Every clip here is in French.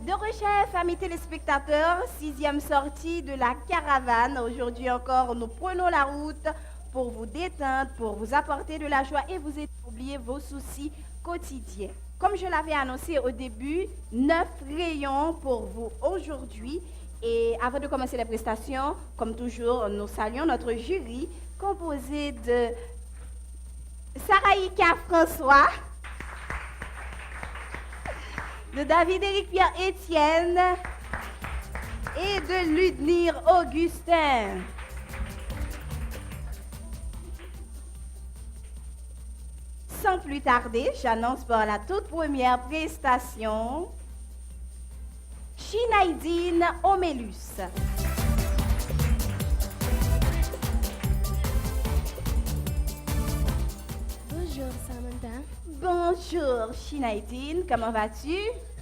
De recherche, amis téléspectateurs, 6e sortie de la caravane. Aujourd'hui encore, nous prenons la route pour vous détendre, pour vous apporter de la joie et vous aider à oublier vos soucis quotidiens. Comme je l'avais annoncé au début, 9 rayons pour vous aujourd'hui. Et avant de commencer les prestations, comme toujours, nous saluons notre jury composé de Saraïka François, de David Éric Pierre Étienne et de Ludmire Augustin. Sans plus tarder, j'annonce pour la toute première prestation Shinaidine Omélus. Bonjour Samantha. Bonjour Shinaidine, comment vas-tu?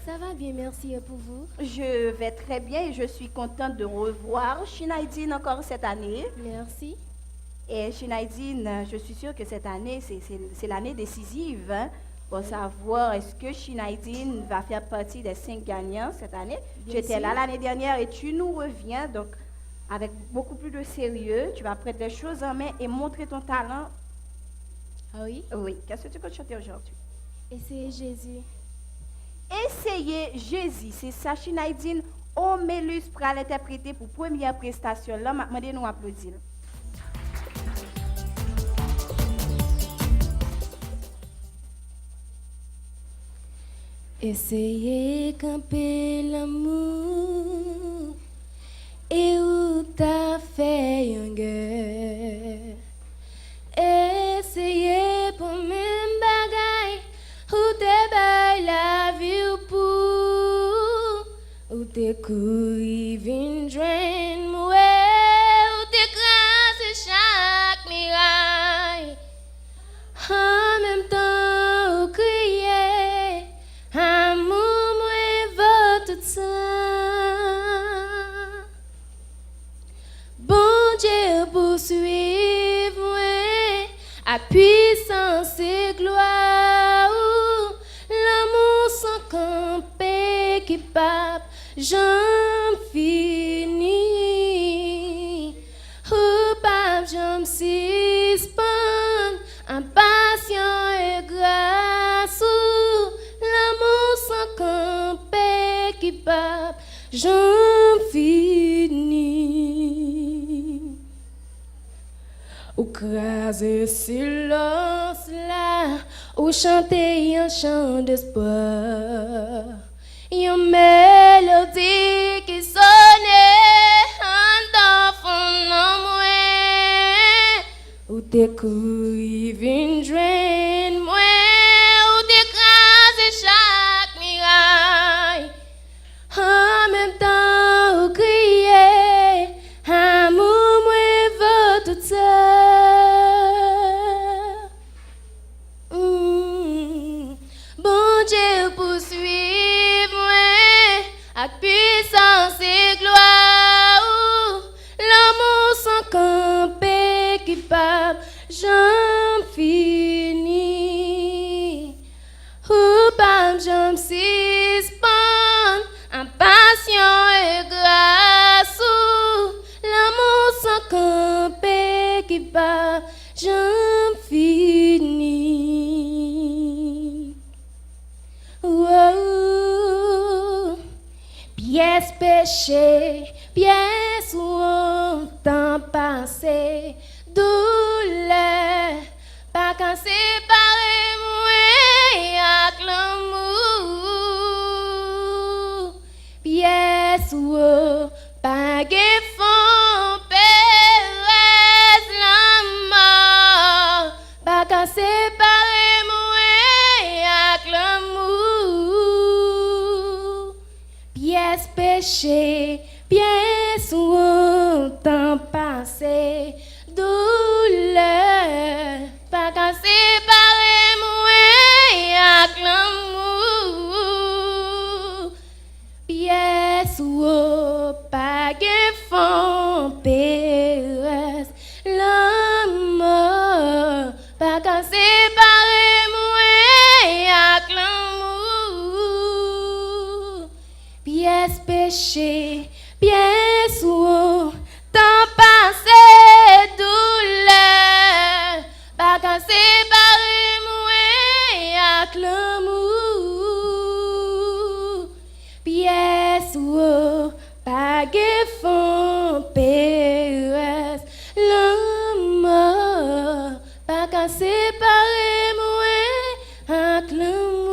Ça va bien, merci et pour vous? Je vais très bien et je suis contente de revoir Shinaidine encore cette année. Merci. Et Shinaidine, je suis sûre que cette année, c'est l'année décisive pour savoir est-ce que Shinaidine va faire partie des 5 gagnants cette année. Tu étais là l'année dernière et tu nous reviens, donc avec beaucoup plus de sérieux, tu vas prendre les choses en main et montrer ton talent. Ah oui? Oui, qu'est-ce que tu comptes chanter aujourd'hui? Essayez Jésus. Essayez Jésus, c'est ça Shinaidine Omélus pour l'interpréter pour première prestation. Là, maintenant, nous applaudir. Essayez camper l'amour et où t'as fait un gueule. Essayez pour même bagaille où t'es bail la vie pour où t'es couru vin joindre moi où t'écrases chaque miraille en même temps où crier amour moi va tout ça. Bon Dieu poursuive moi à puissance et gloire, l'amour sans camper qui pape, j'en finis. Pape, j'en suspends, impatient et grâce, l'amour sans camper qui pape, j'en finis. Ou craser silence là, ou chanter un chant d'espoir, une mélodie qui sonnait en d'enfant en moi, ou t'es couru vin joindre moi, ou t'écraser chaque miraille, en même temps ou crier amour moi va tout ça. Bon Dieu poursuive moi à puissance et gloire, l'amour sans camper qui pape, j'en finis. Pape, j'en suspends, impatient et grâce, l'amour sans camper qui pape, j'en finis. Oh, pièce péché, pièce où temps passé, douleur, pas qu'à séparer moi avec l'amour. Pièce où pas qu'à fond, péresse la mort, pas qu'à séparer moi avec l'amour. Pièce péché, pièce où temps passé, douleur, pas qu'à séparer moi avec l'amour. Pièce où pas qu'à fond, péresse la mort, pas qu'à séparer moi avec l'amour. avec l'amour. Pièce ou pas de fond, péresse. L'amour, pas qu'à séparer moi avec l'amour.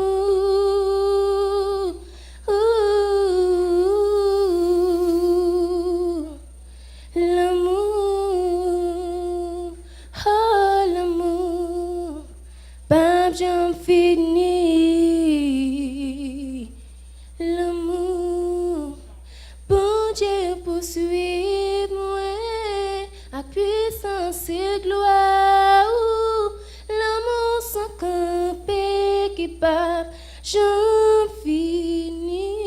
L'amour, oh l'amour, pas j'en finis. L'amour, bon Dieu poursuit moi à puissance et gloire. L'amour sans camper qui part, j'en finis.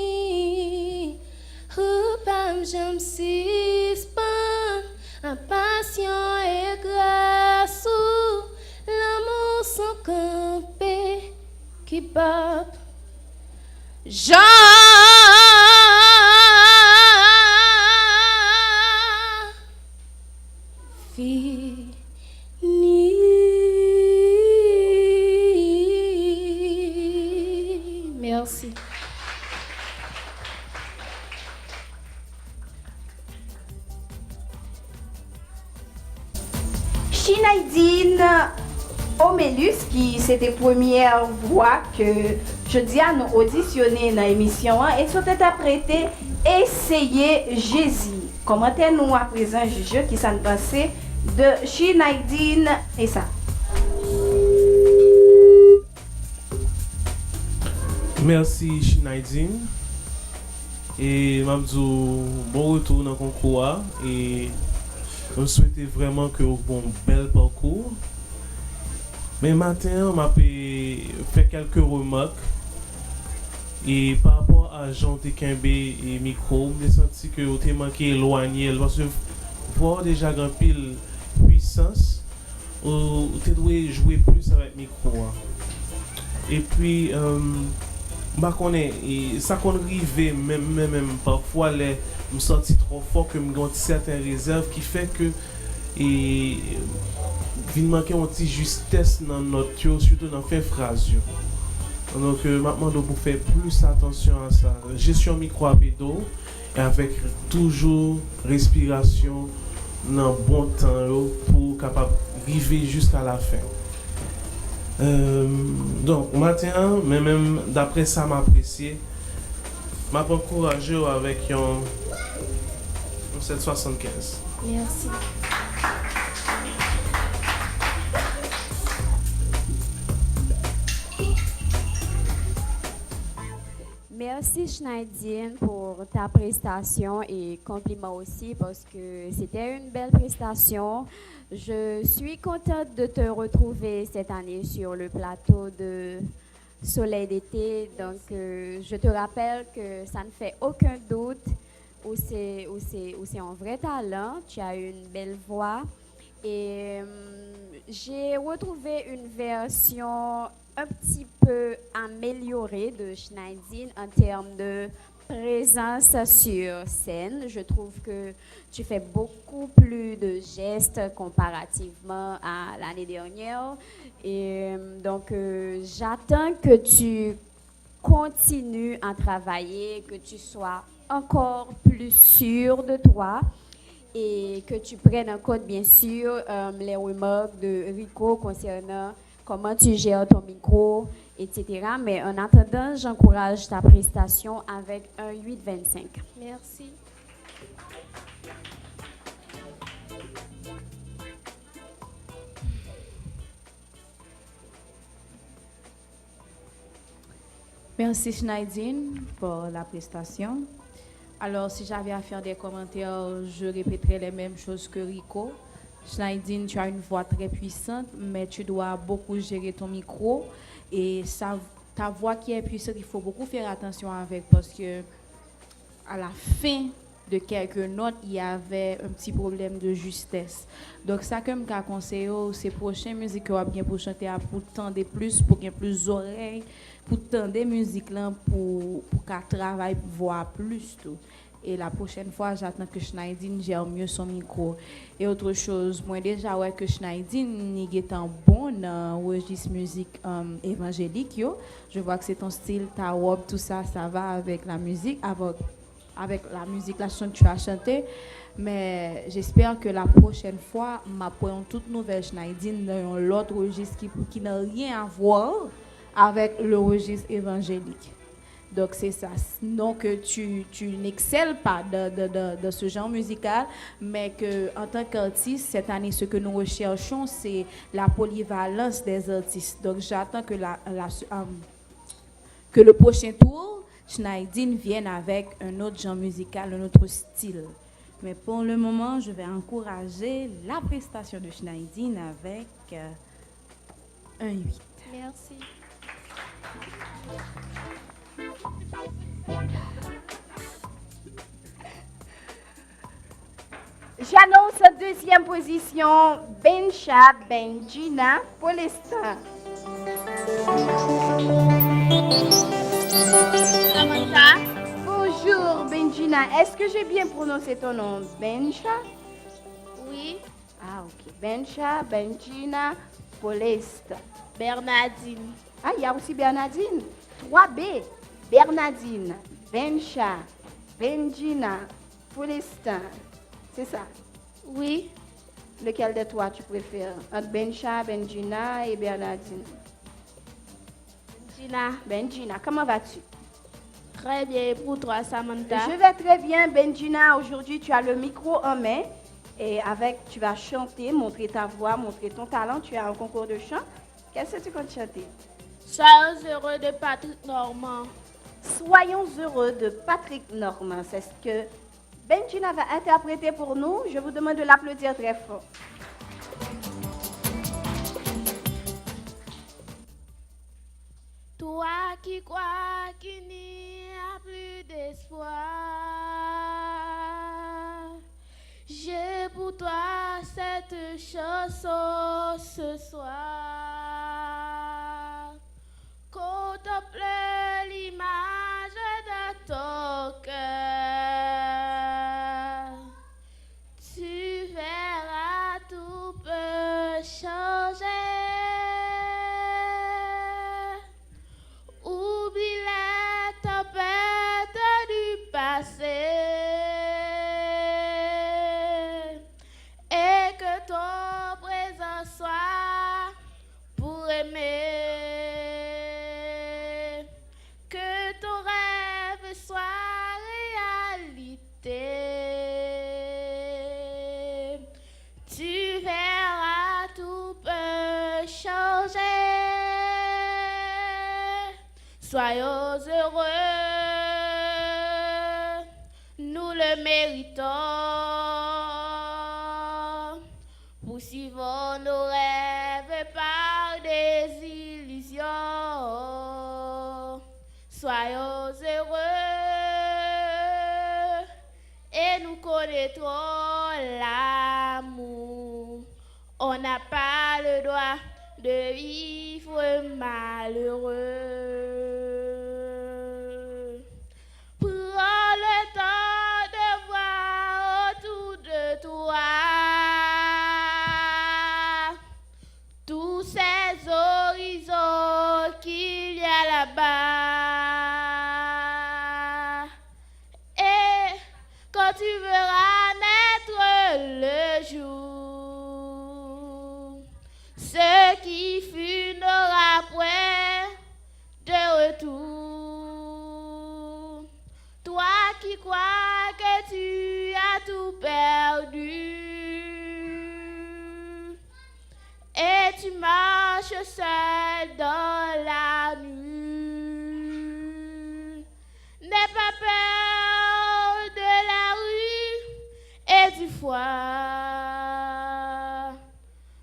Oh, pas j'en suspends, impatient et grâce. L'amour sans camper qui part, j'en finis. Merci. Shinaidine Omelus, qui c'était première voix que je dis à nous auditionner dans l'émission et sont interprétés Essayer Jésus. Commentez-nous à présent, Juju, qui s'en passait de Shinaidine et ça. Merci Shinaidine. Et Mabdou, bon retour dans le concours. Et on souhaitait vraiment que vous ayez un bel parcours. Mais maintenant, on m'a fait quelques remarques. Et par rapport à Jean Tekembe et micro, j'ai senti que vous avez manqué éloigné. Parce que voir déjà une pile puissance, vous devez jouer plus avec le micro. Et puis, ça qu'on arrive même parfois, je me sens trop fort que je me certaines réserves qui fait que il manque une petite justesse dans notre surtout dans fin phrase. Donc maintenant vous faire plus attention à ça. Gestion micro à pédo et avec toujours respiration dans bon temps pour capable arriver jusqu'à la fin. Donc matin, mais même d'après ça m'apprécier, m'a encouragé avec un 775. Merci. Merci Schneidine pour ta prestation et compliments aussi parce que c'était une belle prestation. Je suis contente de te retrouver cette année sur le plateau de Soleil d'été. Donc je te rappelle que ça ne fait aucun doute où c'est un vrai talent. Tu as une belle voix et j'ai retrouvé une version un petit peu améliorée de Schneidine en termes de présence sur scène. Je trouve que tu fais beaucoup plus de gestes comparativement à l'année dernière. Et donc, j'attends que tu continues à travailler, que tu sois encore plus sûr de toi et que tu prennes en compte, bien sûr, les remarques de Rico concernant comment tu gères ton micro, etc. Mais en attendant, j'encourage ta prestation avec un 8,25. Merci. Merci Schneidine pour la prestation. Alors, si j'avais à faire des commentaires, je répéterai les mêmes choses que Rico. Schneidine, tu as une voix très puissante, mais tu dois beaucoup gérer ton micro. Et ta voix qui est puissante, il faut beaucoup faire attention avec parce que à la fin de quelques notes, il y avait un petit problème de justesse. Donc, ça que je conseille, c'est prochaine musique que bien pour chanter, pour tendre plus, pour qu'il y ait plus d'oreilles, pour tendre des musiques là, pour qu'elle travaille voix plus tout. Et la prochaine fois, j'attends que Schneidin gère mieux son micro. Et autre chose, moi déjà, ouais, que Schneidin est un bon dans le registre musique évangélique. Yo. Je vois que c'est ton style, ta robe, tout ça, ça va avec la musique, avec la musique, la chanson que tu as chanté. Mais j'espère que la prochaine fois, ma une toute nouvelle Schneidin dans l'autre registre qui n'a rien à voir avec le registre évangélique. Donc c'est ça. Non que tu n'excelles pas de ce genre musical, mais que en tant qu'artiste, cette année, ce que nous recherchons, c'est la polyvalence des artistes. Donc j'attends que que le prochain tour, Schneidin vienne avec un autre genre musical, un autre style. Mais pour le moment, je vais encourager la prestation de Schneidin avec un 8. Merci. J'annonce en deuxième position Bencha Benjina pour l'instant. Samantha, Bonjour Benjina, est-ce que j'ai bien prononcé ton nom? Bencha? oui. Ah ok, Bencha Benjina pour l'instant. Bernardine, Ah, il y a aussi Bernardine. 3B, Bernardine, Bencha, Benjina pour l'instant. C'est ça. oui. Lequel de toi tu préfères? Entre Bencha, Benjina et Bernardine. Gina, Benjina, comment vas-tu? très bien. Et pour toi, Samantha? Je vais très bien, Benjina. Aujourd'hui, tu as le micro en main et tu vas chanter, montrer ta voix, montrer ton talent. Tu as un concours de chant. Qu'est-ce que tu comptes chanter? Soyons heureux de Patrick Normand. Soyons heureux de Patrick Normand. C'est ce que Benjina va interpréter pour nous. Je vous demande de l'applaudir très fort. Toi qui crois qu'il n'y a plus d'espoir, j'ai pour toi cette chanson ce soir. Contemple l'image de ton cœur, tu verras tout peut changer. Oublie les tempêtes du passé et que ton présent soit pour aimer, que ton rêve soit réalité. Tu verras tout peut changer. Soyons heureux, nous le méritons. Poursuivons nos rêves par des illusions. Soyons heureux et nous connaîtrons l'amour. On n'a pas le droit de vivre malheureux. Prends le temps de voir autour de toi tous ces horizons qu'il y a là-bas. Et quand tu verras naître le jour, ce qui fut n'aura point de retour. Toi qui crois que tu as tout perdu et tu marches seul dans la nuit, n'aie pas peur de la rue et du froid.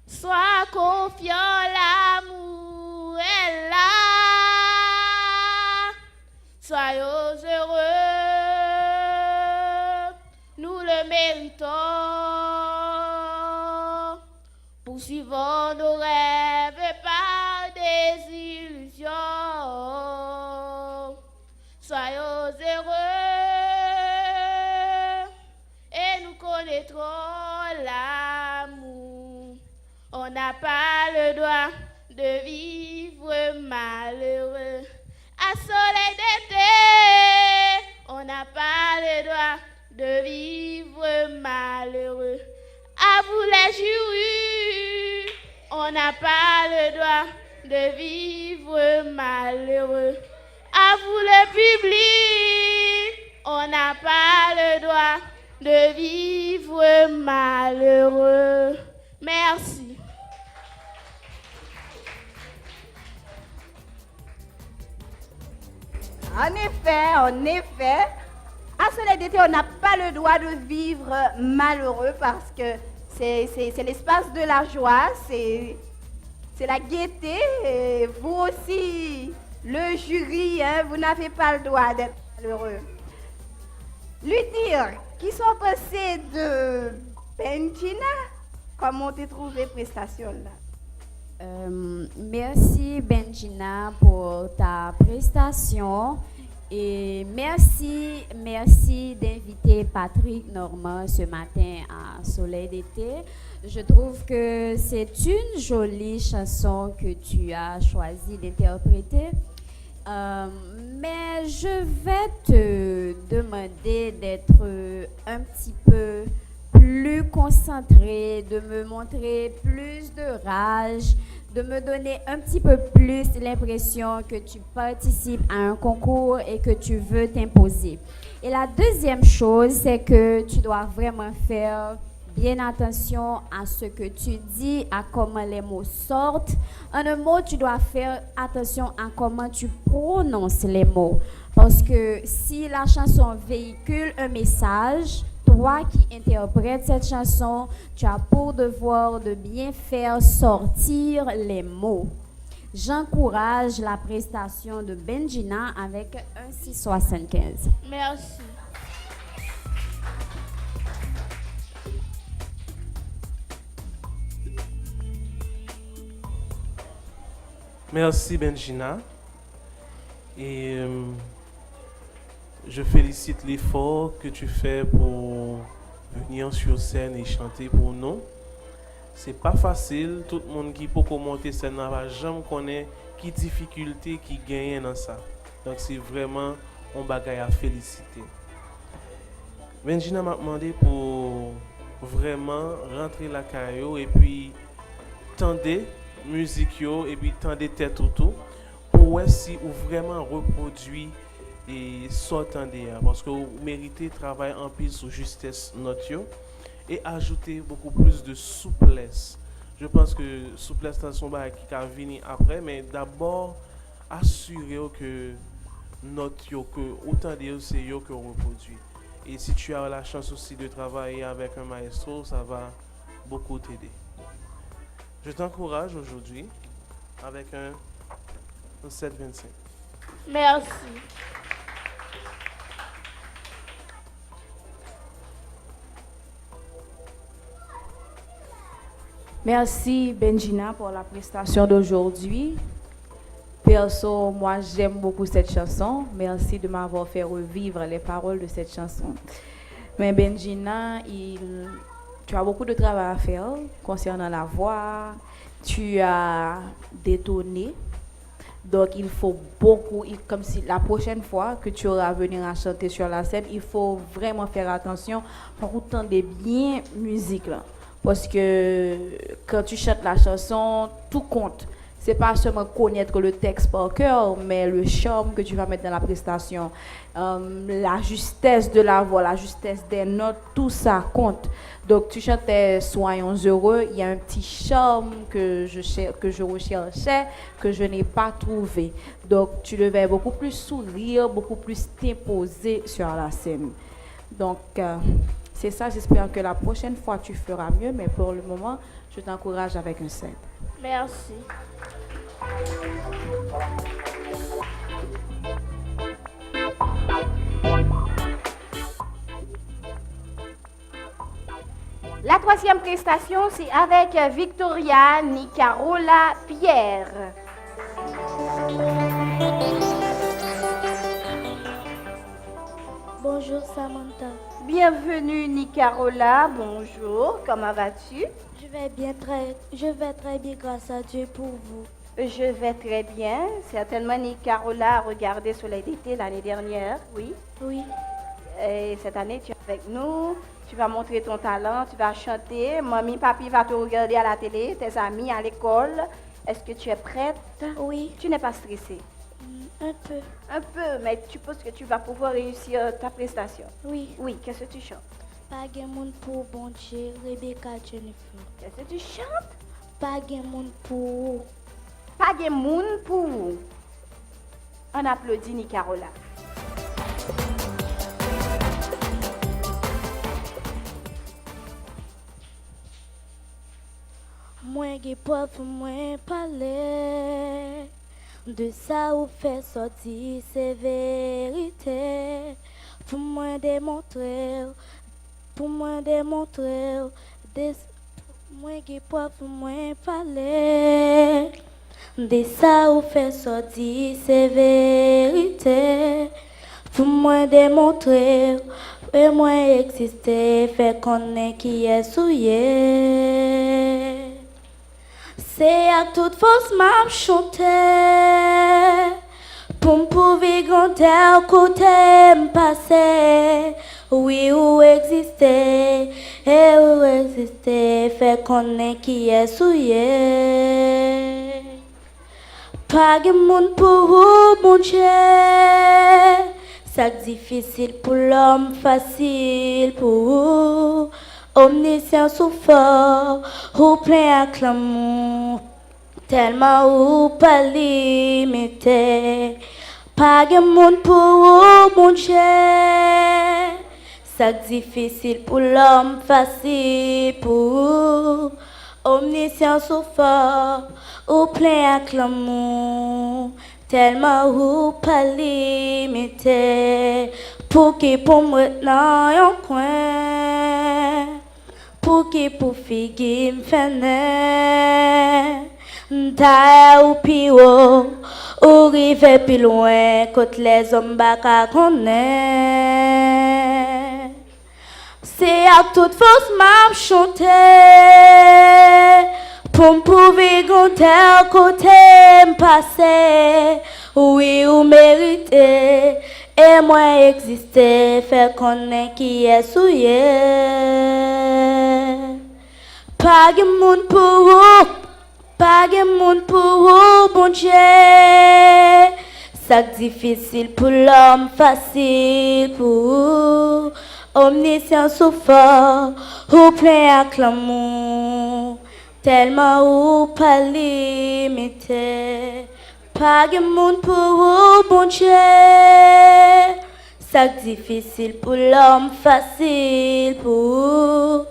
Sois confiant, l'amour est là. Soyons heureux, nous le méritons. Poursuivons nos rêves par des illusions. Soyons heureux c'est trop l'amour. On n'a pas le droit de vivre malheureux. À soleil d'été, on n'a pas le droit de vivre malheureux. À vous les jurys, on n'a pas le droit de vivre malheureux. À vous le public, on n'a pas le droit de vivre malheureux. Merci. En effet, à soleil d'été, on n'a pas le droit de vivre malheureux parce que c'est l'espace de la joie, c'est la gaieté. Et vous aussi, le jury, hein, vous n'avez pas le droit d'être malheureux. Ludir, qui sont passés de Benjina, comment t'es trouvé prestation là? Merci Benjina pour ta prestation et merci d'inviter Patrick Normand ce matin à Soleil d'été. Je trouve que c'est une jolie chanson que tu as choisi d'interpréter. Mais je vais te demander d'être un petit peu plus concentré, de me montrer plus de rage, de me donner un petit peu plus l'impression que tu participes à un concours et que tu veux t'imposer. Et la deuxième chose, c'est que tu dois vraiment faire bien attention à ce que tu dis, à comment les mots sortent. En un mot, tu dois faire attention à comment tu prononces les mots. Parce que si la chanson véhicule un message, toi qui interprètes cette chanson, tu as pour devoir de bien faire sortir les mots. J'encourage la prestation de Benjina avec un 6,75. Merci. Merci Benjina. Et je félicite l'effort que tu fais pour venir sur scène et chanter pour nous. C'est pas facile, tout le monde qui peut commenter scène n'a pas jamais connaît qui difficulté qui gagne dans ça. Donc c'est vraiment un bagage à féliciter. Benjina m'a demandé pour vraiment rentrer la caillou et puis tendez musique yo, et puis tendez tête autour pour voir si vous vraiment reproduit et s'entendez parce que vous méritez travailler en pile sur justesse note yo, et ajouter beaucoup plus de souplesse. Je pense que souplesse dans son bail qui va venir après, mais d'abord assurez que note yo que autant de c'est yo que reproduit. Et si tu as la chance aussi de travailler avec un maestro, ça va beaucoup t'aider. Je t'encourage aujourd'hui avec un 7,25. Merci. Merci Benjina pour la prestation d'aujourd'hui. Perso, moi j'aime beaucoup cette chanson. Merci de m'avoir fait revivre les paroles de cette chanson. Mais Benjina, tu as beaucoup de travail à faire concernant la voix. Tu as détonné. Donc il faut beaucoup, comme si la prochaine fois que tu auras à venir à chanter sur la scène, il faut vraiment faire attention pour entendre bien musique là. Parce que quand tu chantes la chanson, tout compte. C'est pas seulement connaître le texte par cœur, mais le charme que tu vas mettre dans la prestation, la justesse de la voix, la justesse des notes, tout ça compte. Donc tu chantais Soyons heureux, il y a un petit charme que je recherchais, que je n'ai pas trouvé. Donc tu devais beaucoup plus sourire, beaucoup plus t'imposer sur la scène. Donc c'est ça, j'espère que la prochaine fois tu feras mieux, mais pour le moment, je t'encourage avec un 7. Merci. La troisième prestation, c'est avec Victoria Nicarola Pierre. Bonjour. Bonjour Samantha. Bienvenue Nicarola, bonjour, comment vas-tu? Je vais très bien grâce à Dieu pour vous. Je vais très bien. Certainement Nicarola a regardé Soleil d'été l'année dernière, oui. Oui. Et cette année, tu es avec nous, tu vas montrer ton talent, tu vas chanter. Mamie, papi va te regarder à la télé, tes amis à l'école. Est-ce que tu es prête? Oui. Tu n'es pas stressée? Un peu. Un peu, mais tu penses que tu vas pouvoir réussir ta prestation? Oui. Oui, qu'est-ce que tu chantes? Pas de monde pour bon Dieu, Rebecca Jennifer. Qu'est-ce que tu chantes? Pas de monde pour. Pas de monde pour. On applaudit Nicarola. Moi qui prof, moi parler. De ça ou fait sortir c'est vérité. Pour moi démontrer. Moi qui prof, moi parler. De ça ou fait sortir c'est vérité. Pour moi démontrer. Et moi exister, fait connaître qui est souillé. C'est à toute force m'a chanté pour me prouver qu'on t'a côté me passer. Oui, où exister, et où exister, fait connaître qui est souillé. Pas de monde pour vous, mon Dieu. C'est difficile pour l'homme, facile pour vous. Omniscient ou fort, ou plein à l'amour, tellement ou pas limité. Pas de monde pour vous, mon Dieu. C'est difficile pour l'homme, facile pour vous. Omniscient ou fort, ou plein à l'amour, tellement ou pas limité. Pour qui pour moi dans un coin. Pour qui pour figuer m'fene ta ou pio ou rive plus loin côté les hommes baka connaît. C'est à toute force m'a chanté pour me prouver qu'on tel côté m'passer. Oui ou mérité. Et moi exister, faire connaître qui est souillé. Pas de monde pour vous, pas de monde pour vous, bon Dieu. C'est difficile pour l'homme, facile pour vous. Omniscient ou fort, ou plein à l'amour, tellement ou pas limité. Pas de monde pour vous, bon Dieu. C'est difficile pour l'homme, facile pour vous.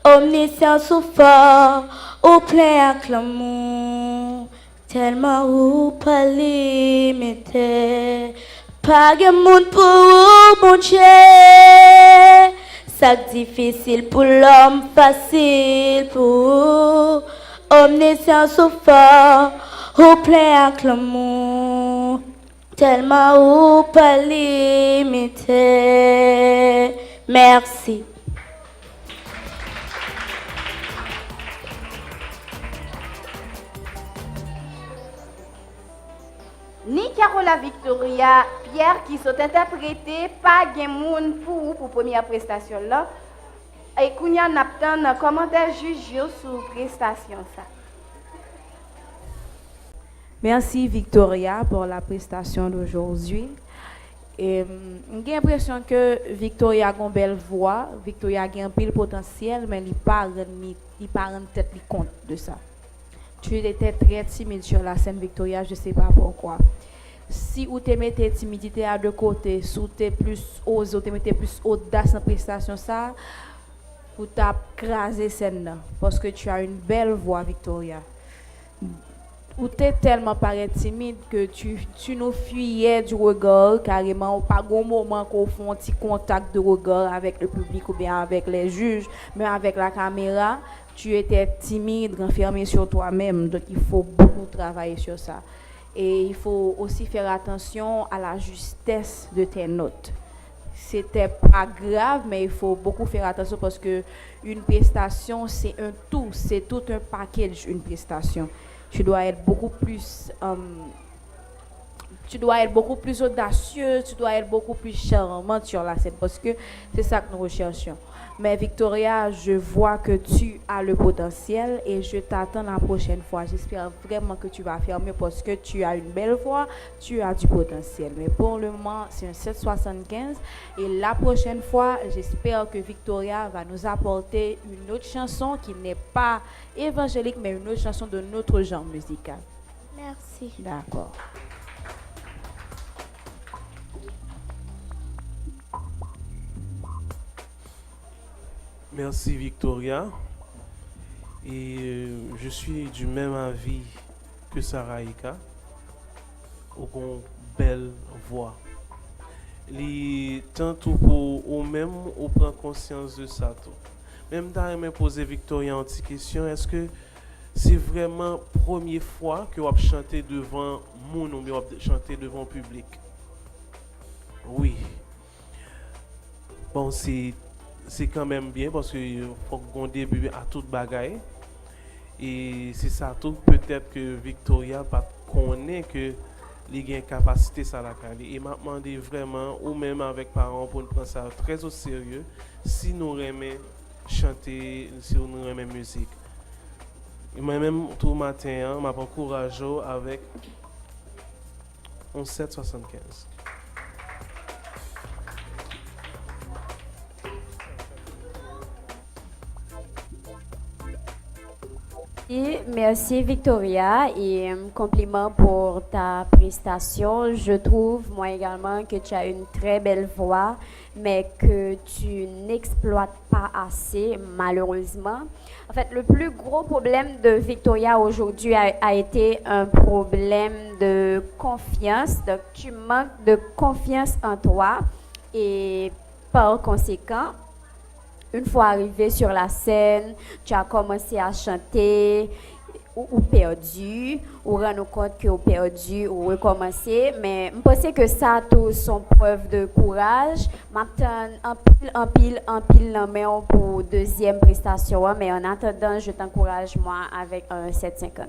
Omniscient ou fort, ou plein à l'amour, tellement ou pas limité. Pas de monde pour vous, bon Dieu. C'est difficile pour l'homme, facile pour vous. Omniscient ou fort, ou plein à l'amour, tellement ou pas limité. Merci. Nicarola Victoria, Pierre qui sont interprétés par Gemoun pour première prestation là. Et Kounia Napton, commentaire juge sur prestation ça. Merci Victoria pour la prestation d'aujourd'hui. J'ai l'impression que Victoria a une belle voix, Victoria a un pile potentiel, mais il ne pas en tête compte de ça. Tu étais très timide sur la scène Victoria, je ne sais pas pourquoi. Si vous te mettez timidité à deux côtés, si vous te plus osé, vous te mettez plus audace en prestation ça, vous t'accraser scène parce que tu as une belle voix Victoria. Ou t'es tellement paraît timide que tu nous fuyais du regard carrément, ou pas un moment qu'on fait un petit contact de regard avec le public ou bien avec les juges, mais avec la caméra, tu étais timide, renfermé sur toi-même, donc il faut beaucoup travailler sur ça. Et il faut aussi faire attention à la justesse de tes notes. c'était pas grave, mais il faut beaucoup faire attention parce que une prestation, c'est un tout, c'est tout un package, une prestation. Tu dois être beaucoup plus, tu dois être beaucoup plus audacieux, tu dois être beaucoup plus charmante sur la scène parce que c'est ça que nous recherchons. Mais Victoria, je vois que tu as le potentiel et je t'attends la prochaine fois. J'espère vraiment que tu vas faire mieux parce que tu as une belle voix, tu as du potentiel. Mais pour le moment, c'est un 7,75 et la prochaine fois, j'espère que Victoria va nous apporter une autre chanson qui n'est pas évangélique, mais une autre chanson de notre genre musical. Merci. D'accord. Merci Victoria. Et je suis du même avis que Sarah Ika. Une belle voix. Les tant tout pour ou même on prend conscience de ça tout. Même dans me poser Victoria une petite question, est-ce que c'est vraiment première fois que vous avez chanté devant monde ou vous avez chanté devant le public? Oui. Bon, c'est quand même bien parce qu'il faut qu'on début à toute bagaille. Et c'est ça tout. Peut-être que Victoria pas connaît que les gains capacité ça la caler. Et m'a demandé vraiment, ou même avec parents, pour nous prendre ça très au sérieux, si nous aimons chanter, si nous aimons musique. Et moi-même, tout matin, m'a encouragé avec 11,75. Et merci Victoria et compliment pour ta prestation. Je trouve moi également que tu as une très belle voix, mais que tu n'exploites pas assez malheureusement. En fait, le plus gros problème de Victoria aujourd'hui a été un problème de confiance. Donc, tu manques de confiance en toi et par conséquent, une fois arrivé sur la scène, tu as commencé à chanter ou perdu, ou rendre compte que ou perdu ou recommencer. Mais je pense que ça, tout sont preuve de courage. M'attends en pile la main pour deuxième prestation. Mais en attendant, je t'encourage moi avec un 7,50.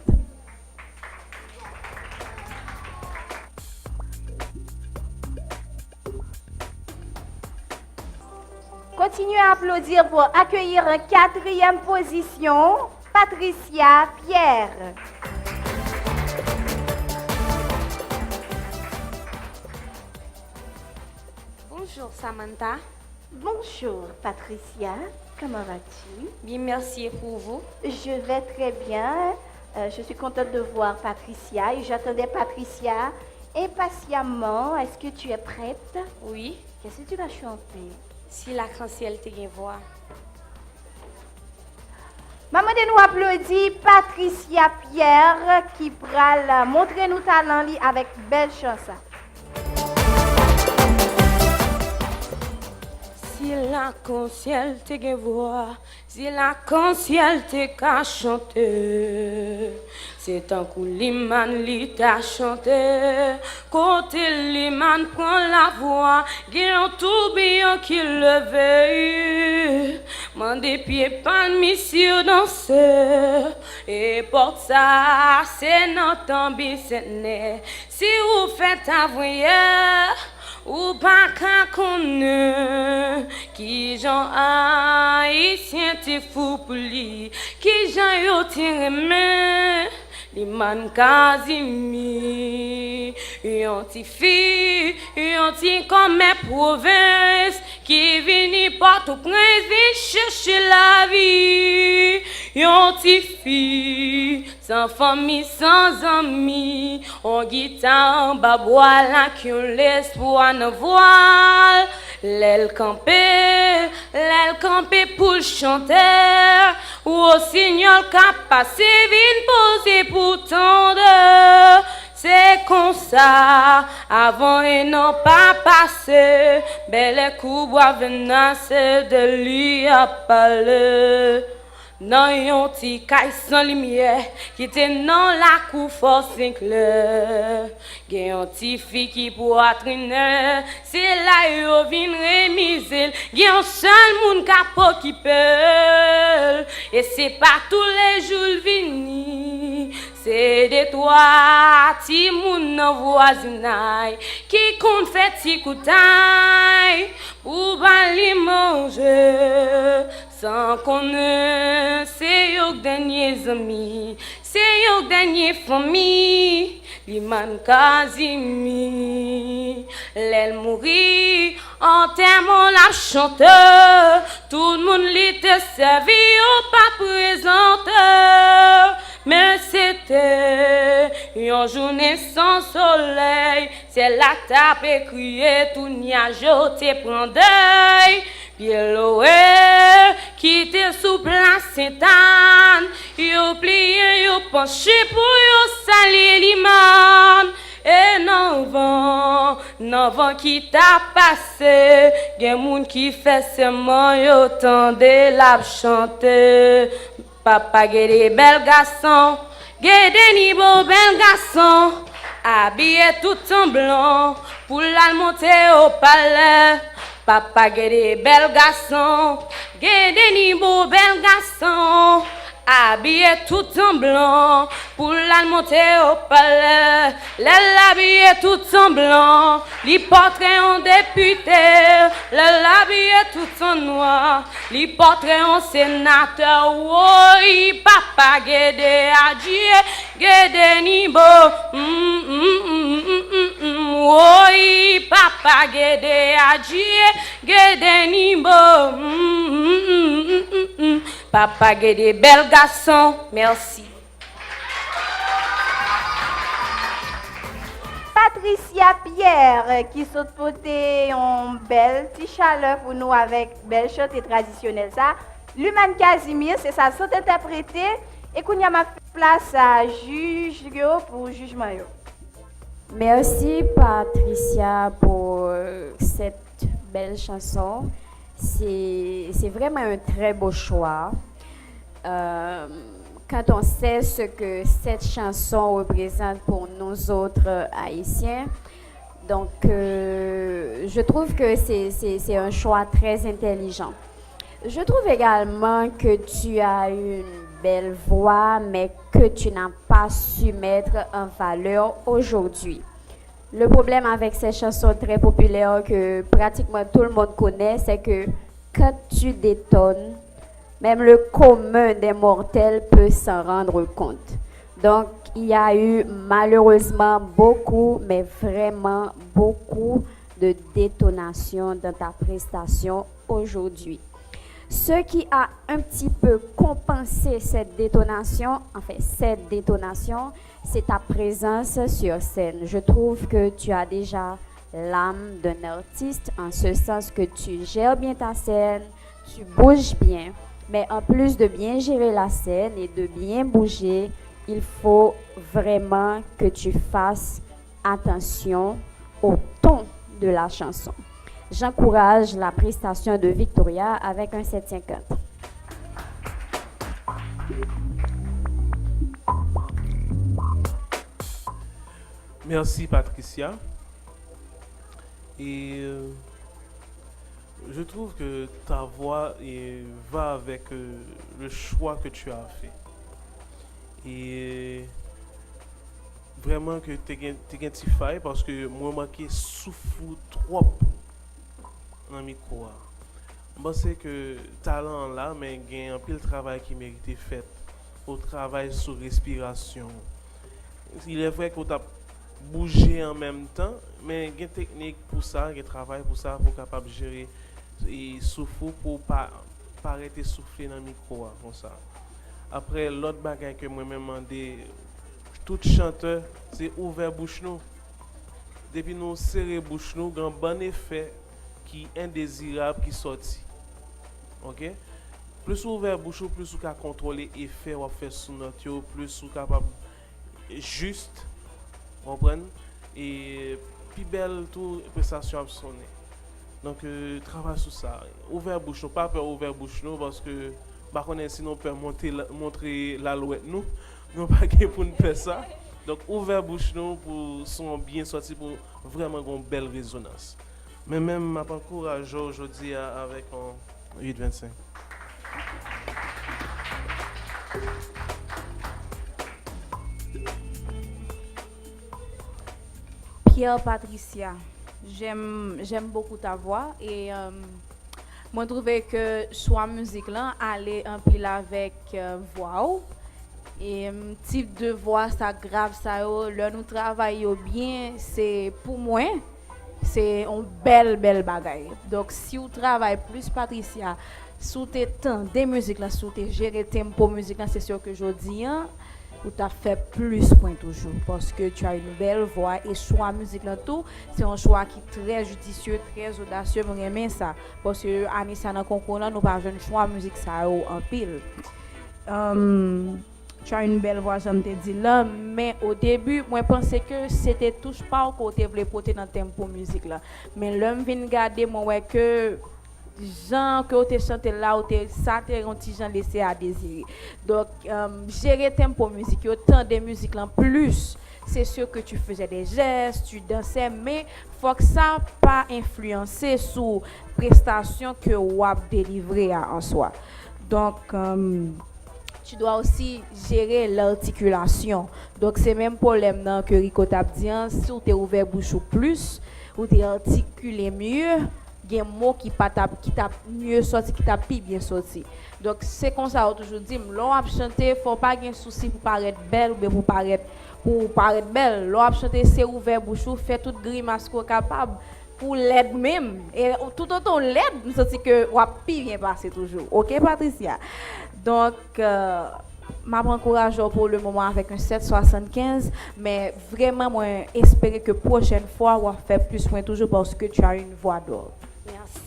Continuez à applaudir pour accueillir en quatrième position, Patricia Pierre. Bonjour Samantha. Bonjour Patricia, comment vas-tu? Bien, merci et pour vous. Je vais très bien. Je suis contente de voir Patricia et j'attendais Patricia impatiemment. Est-ce que tu es prête? Oui, Qu'est-ce que tu vas chanter? si l'arc-en-ciel te voix. Maman de nous applaudit Patricia Pierre qui pral montrer nous talent li avec belle chanson. Si l'arc-en-ciel te voix, si l'arc-en-ciel te ka chanter, c'est un coup liman li t'a chanté. Côté liman prend la voix, guéant tourbillon qui levait. Mande pieds pas mission danser. Et porte ça, c'est notre business. Si vous faites avouer, ou pas qu'à connaître qui j'en haïtien t'es fou pour lui, qui j'en yo t'es aimé. Liman Kazimi, yon ti fi, yon ti comme mes provinces, qui vini Port-au-Prince, vin chercher la vie. Yon ti fi, sans famille, sans amis, on guitare, babois là qui ont l'espoir ne voile. L'aile campé pour chanter, ou au signal qu'a passé, vin poser pour tendre. C'est comme ça, avant et non pas passé, belle coups bois venace de lui à parler. Nan yon ti kay sans lumière qui te nan la cour fort Sinclair. Gen yon ti fi qui poitrine, c'est là yo vin remisel. Gen yon seul moun kapo qui peut, et c'est pas tous les jours vini. C'est de toi, ti moun nan voisinay, qui compte fait ti koutay, pour ban li manger. Sans connaître, c'est yo dernier ami, c'est yo dernier famille, Liman Kazimi. L'elle mourit, en termant la chanteur, tout le monde l'était servi au pas présenteur. Mais c'était une journée sans soleil, c'est là que t'as crié, tout niage te prend deuil. Puis l'oué qui te sous place Sainte-Anne, yo plié, yo penché pour yo salir liman. Et non vent qui t'a passé, gen moun qui fait seulement yo tande la chanter. Papa get des bel garçons, get des ni beau bel garçon, habillé tout en blanc pour la monter au palais. Papa get des bel garçons, get des ni beau bel garçon, habillé tout en blanc pour la monter au palais. L'habillé tout en blanc, li portrait en député. L'habillé tout en noir, li portrait en sénateur. Oui, papa guédé adjie, guédé ni beau. Oui, papa guédé adjie, guédé ni beau. Papa guédé bel garçon, merci. Patricia Pierre qui saute poter en belle petite chaleur pour nous avec belle chante traditionnelle ça. Liman Kazimir, c'est ça, saute interprété. Et qu'on y a ma place à juge pour jugement. Merci Patricia pour cette belle chanson. C'est vraiment un très beau choix. Quand on sait ce que cette chanson représente pour nous autres Haïtiens, donc je trouve que c'est un choix très intelligent. Je trouve également que tu as une belle voix, mais que tu n'as pas su mettre en valeur aujourd'hui. Le problème avec ces chansons très populaires que pratiquement tout le monde connaît, c'est que quand tu détonnes, même le commun des mortels peut s'en rendre compte. Donc, il y a eu malheureusement beaucoup, mais vraiment beaucoup de détonations dans ta prestation aujourd'hui. Ce qui a un petit peu compensé cette détonation, c'est ta présence sur scène. Je trouve que tu as déjà l'âme d'un artiste, en ce sens que tu gères bien ta scène, tu bouges bien. Mais en plus de bien gérer la scène et de bien bouger, il faut vraiment que tu fasses attention au ton de la chanson. J'encourage la prestation de Victoria avec un 750. Merci Patricia. Et je trouve que ta voix va avec le choix que tu as fait. Et vraiment que tu as parce que moi, je souffre trop dans le micro. Je pense que talent là, mais il y a un peu de travail qui mérite fait. Au travail sur respiration. Il est vrai que tu as bougé en même temps, mais il y a une technique pour ça, il y a un travail pour ça, pour capable de gérer et souffle pour pas arrêter de souffler dans le micro comme ça. Après l'autre bagage que moi même demandé, tout chanteur c'est ouvert bouche nous. Depuis nous serrer bouche nous, un bon effet qui est indésirable qui sorti. OK? Plus ouvert bouche plus ou capable contrôler effet ou faire sur notre plus ou capable juste comprendre et plus belle tout prestation à sonner. Donc travaille sur ça. Ouvert bouche, pas peur ouvert bouche nous parce que Par contre, si nous pouvons montrer l'alouette, nous pas pour nous faire ça. Donc, ouvert bouche nous pour son bien sorti pour vraiment une belle résonance. Mais même, ma encourage aujourd'hui avec un 8-25. Pierre Patricia, j'aime beaucoup ta voix et moi trouvé que choix musique là allait un pile avec voix ou. Et type de voix ça grave ça là nous travaillons bien, c'est pour moi c'est une belle bagaille. Donc si vous travaillez plus Patricia sous tes temps des musiques là, sous tes gérer tempo musique là, c'est sûr que je dis ou t'as fait plus point toujours parce que tu as une belle voix et choix musique là tout c'est un choix qui est très judicieux, très audacieux, moi j'aime ça parce que Anissa dans concours là nous pas jeune choix musique ça en pile. Tu as une belle voix, je te dis là, mais au début, moi, je pensais que c'était touche pas au côté voulait porter dans le tempo musique là. Mais l'homme vient garder, moi, ouais, que gens que tu chanté là, ou ça, tu un petit gens laissé à désirer. Donc, gérer tempo musique, autant de musique là, plus, c'est sûr que tu faisais des gestes, tu dansais, mais faut que ça pas influencer sur prestation que WAP délivrer en soi. Donc, tu dois aussi gérer l'articulation. Donc, c'est même problème non, que Rico t'a dit, si tu es ouvert bouche ou plus, ou tu es articulé mieux, il y a un mot qui t'a mieux sorti, qui t'a plus bien sorti. Donc, c'est comme ça, on toujours dit, l'on a chanté, il ne faut pas avoir de souci pour paraître belle ou bien pour paraître belle. L'on a chanté, c'est ouvert bouche ou fait toute grimace qu'on est capable. Pour l'aide même. Et tout autant l'aide, nous sentons que on va bien passer toujours. OK, Patricia? Donc, m'encourage pour le moment avec un 7,75, mais vraiment, moi, espérer que prochaine fois, on va faire plus point toujours parce que tu as une voix d'or. Merci.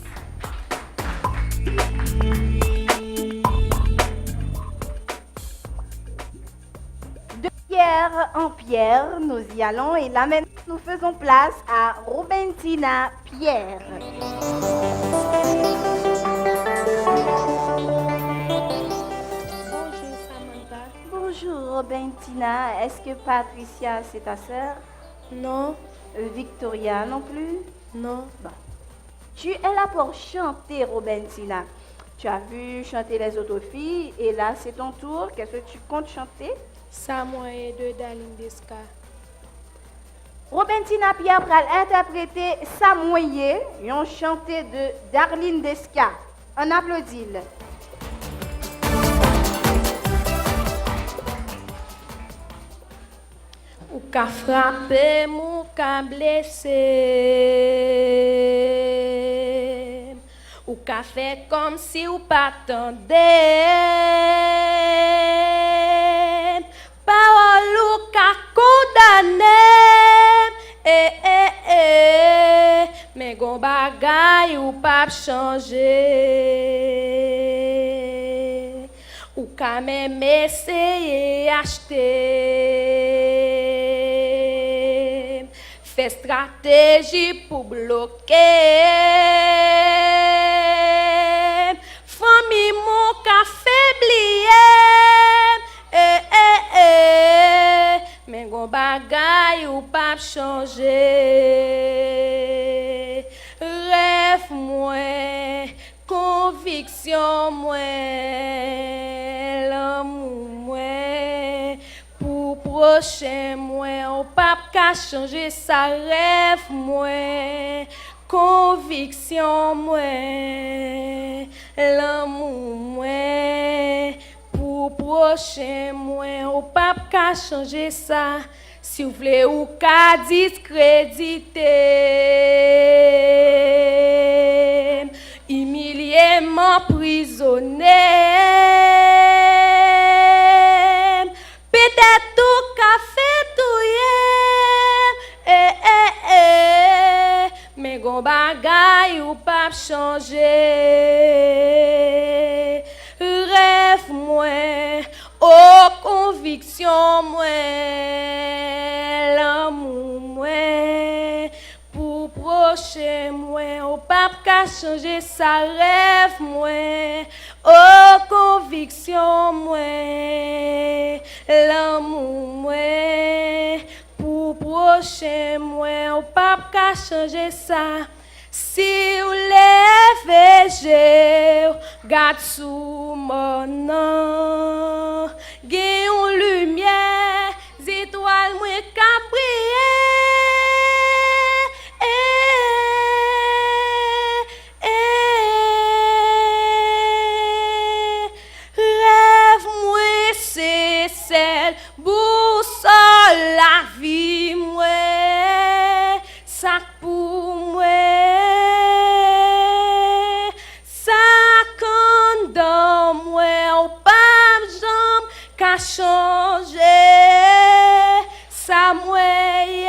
De pierre en pierre, nous y allons et là maintenant, nous faisons place à Robentina Pierre. Bonjour Samantha. Bonjour Robentina, est-ce que Patricia c'est ta sœur? Non, Victoria non plus? non. Bon. Tu es là pour chanter Robentina. Tu as vu chanter les autres filles et là c'est ton tour. Qu'est-ce que tu comptes chanter? Samoye de Darling Desca. Robentina Pierre pral interpréter Samoye, yon chanté de Darlene Desca. On applaudit. Ou ka frappé, mou ka blessé. Ou ka fait comme si ou pas t'entendait. Parole ou ka condamné. Mais gon bagay ou pas changer. Ou ka même essayer acheter. Fait stratégie pour bloquer. Famille mon ka faiblier. Mais gon bagay ou pas changer. Rêve moi, conviction moi, l'amour moi, pour prochain moi, on pas qu'à changer ça. Rêve moi, conviction moi, l'amour moi, pour prochain moi, on pas qu'à changer ça. Si vous voulez ou qu'à discréditer, humilier, m'emprisonner, peut-être tout qu'à fait tout, mais gon bagay ou pas changer. Rêve moi, oh conviction moi, l'amour moi, pour prochain moi, au pape qu'a changé sa rêve moi, oh conviction moi, l'amour moi, pour prochain moi, au pape qu'a changé ça. Si vous levez, je garde sous mon nom, gagne une lumière, étoile moi qu'a rêve moi c'est celle boussole la vie moi, ça pour moi. Qu'a changé ça moyen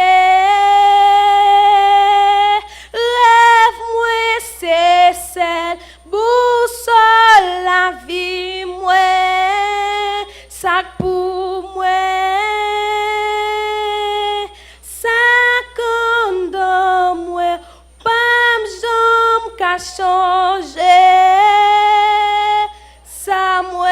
rêve moi c'est celle boussole la vie moi ça pour moi ça comme dans moi pas jambe qu'a changé ça moi.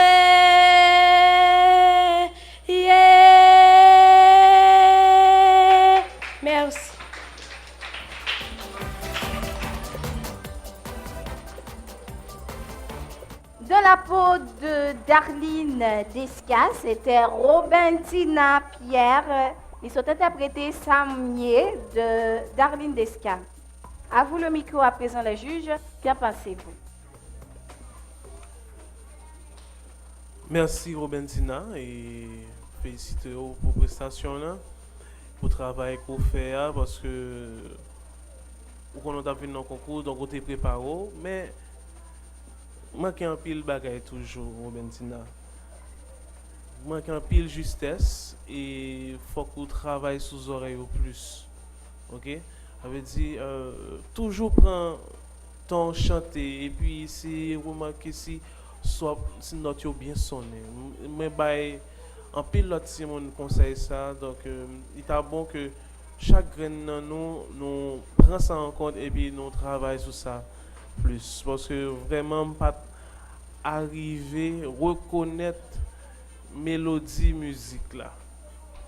La peau de Darlene Desca, c'était Robentina Pierre. Ils sont interprétés Samier de Darlene Desca. À vous le micro à présent, les juges. Qu'en pensez-vous? Merci Robentina et félicitez-vous pour la prestation là, pour le travail qu'on fait parce que on a vu dans le concours, donc on est préparé, mais manque un pile bagaille toujours Robentina. Manque un pile justesse et faut qu'on travaille sous oreille au plus. OK? Ça veut dire toujours prendre temps chanter et puis si remarquer si soit si note bien sonné. Mais bah en pile l'autre si mon conseille ça donc il est bon que chaque graine nous prend ça en compte et puis nous travaille sur ça plus parce que vraiment pas arriver reconnaître mélodie musique là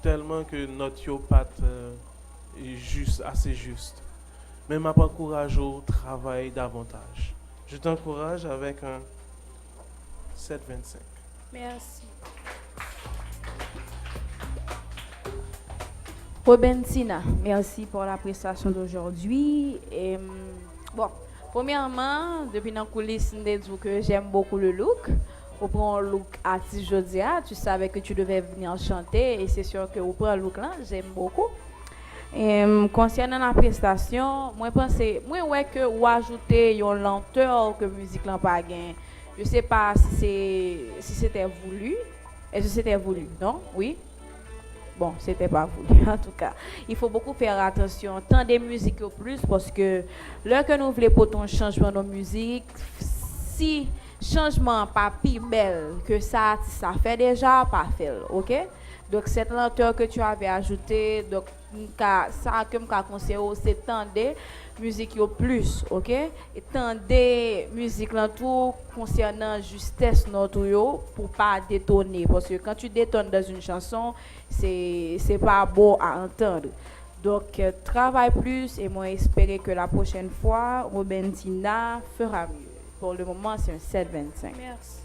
tellement que notre yo pas est juste assez juste mais m'a encourage au travail davantage. Je t'encourage avec un 7,25. Merci. Robentina, merci pour la prestation d'aujourd'hui. Bon, premièrement, depuis dans la coulisse, je dis que j'aime beaucoup le look. On prend un look artiste Jodia, tu savais que tu devais venir chanter et c'est sûr que on prend un look là, j'aime beaucoup. Concernant la prestation, moi ouais que ou ajouter une lenteur que musique là pas gain. Je sais pas si c'était voulu. Est-ce que c'était voulu? Non? Oui. Bon, c'était pas voulu en tout cas. Il faut beaucoup faire attention tant des musiques au plus parce que lorsque nous voulons pour ton changement de musique, si changement pas plus belle que ça fait déjà pas fait, OK? Donc cette lenteur que tu avais ajoutée, donc ça que me conseille c'est tendre musique au plus, OK? Et tendre musique là tout concernant justesse notre yo pour pas détonner parce que quand tu détonnes dans une chanson, c'est pas beau à entendre. Donc travaille plus et moi espérer que la prochaine fois Robentina fera mieux. Pour le moment, c'est un 7,25. Merci.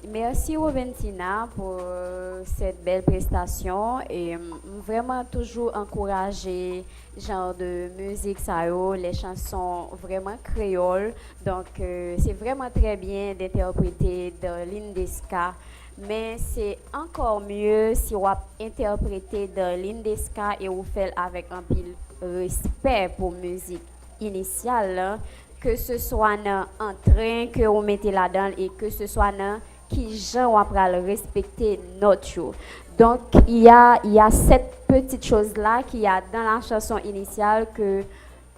Merci Robentina pour cette belle prestation et vraiment toujours encourager genre de musique ça les chansons vraiment créoles donc c'est vraiment très bien d'interpréter Darlene Desca mais c'est encore mieux si on interpréter Darlene Desca et on fait avec un pile respect pour musique initiale hein. Que ce soit en train que on mettez là-dedans et que ce soit qui gens après le respecter notre show. Donc il y a cette petite chose là qu'il y a dans la chanson initiale que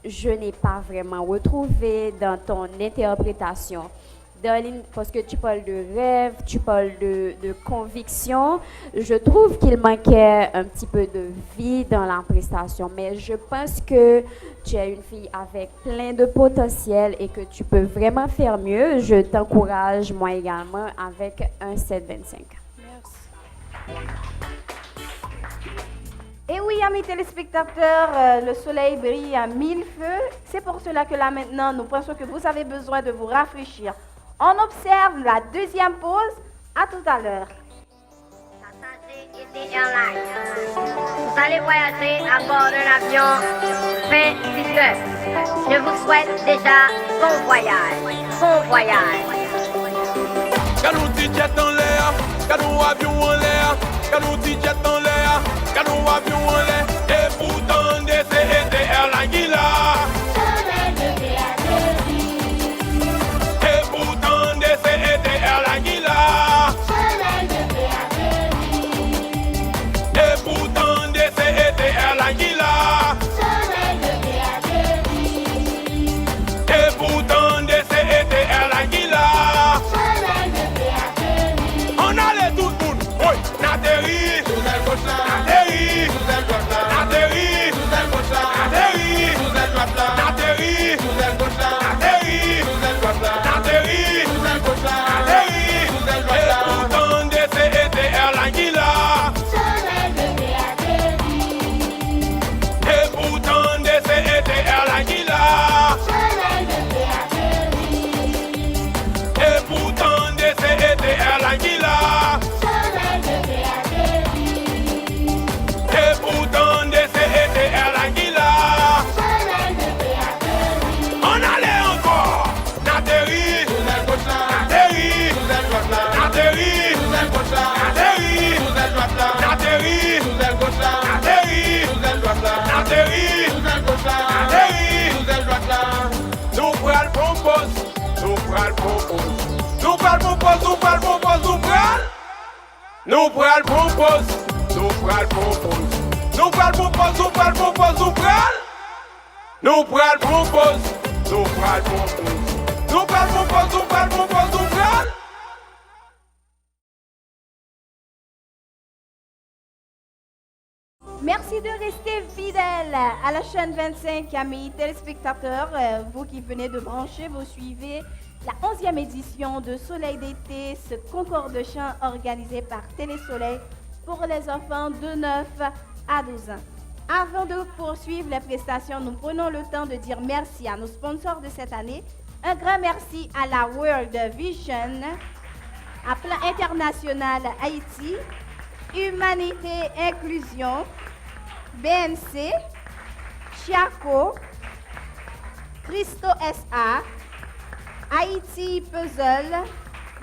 je n'ai pas vraiment retrouvé dans ton interprétation. Darlene, parce que tu parles de rêve, tu parles de conviction, je trouve qu'il manquait un petit peu de vie dans la prestation. Mais je pense que tu es une fille avec plein de potentiel et que tu peux vraiment faire mieux. Je t'encourage, moi également, avec un 7,25. Merci. Et oui, amis téléspectateurs, le soleil brille à mille feux. C'est pour cela que là maintenant, nous pensons que vous avez besoin de vous rafraîchir. On observe la deuxième pause. À tout à l'heure. Vous allez voyager à bord d'un avion P-19. Je vous souhaite déjà bon voyage. Bon voyage. Canou jet en l'air, canou avion en l'air, canou jet en l'air, canou avion en l'air. Et pourtant, c'était Airline qui l'a. Et pourtant, c'était Airline qui l'a. Et pourtant, c'était Airline qui l'a. Et pourtant, c'était Airline qui l'a. On allait tout le monde, oui, n'atterrit, n'atterrit, n'atterrit, n'atterrit, n'atterrit, n'atterrit, n'atterrit, et pourtant c'était Airline qui l'a. Et pourtant c'était Airline qui l'a. Et pourtant c'était Airline qui l'a. Et pourtant c'était Airline qui l'a. On allait encore. N'atterrit, n'atterrit, n'atterrit, n'atterrit, n'atterrit, n'atterrit, n'atterrit. Nous prenons le propos, nous prenons le propos. Nous prenons le propos, nous prenons le propos, nous prenons. Nous prenons le propos, nous prenons le propos. Nous prenons le propos, nous prenons le propos, nous prenons. Nous prenons le propos, nous prenons le propos. Nous prenons le propos, nous prenons le propos, nous prenons. Merci de rester fidèles à la chaîne 25, amis téléspectateurs. Vous qui venez de brancher, vous suivez la 11e édition de Soleil d'été, ce concours de chant organisé par Télésoleil pour les enfants de 9 à 12 ans. Avant de poursuivre les prestations, nous prenons le temps de dire merci à nos sponsors de cette année. Un grand merci à la World Vision, à Plan International Haïti, Humanité Inclusion, BNC, Chiaco, Christo SA, Haïti Puzzle,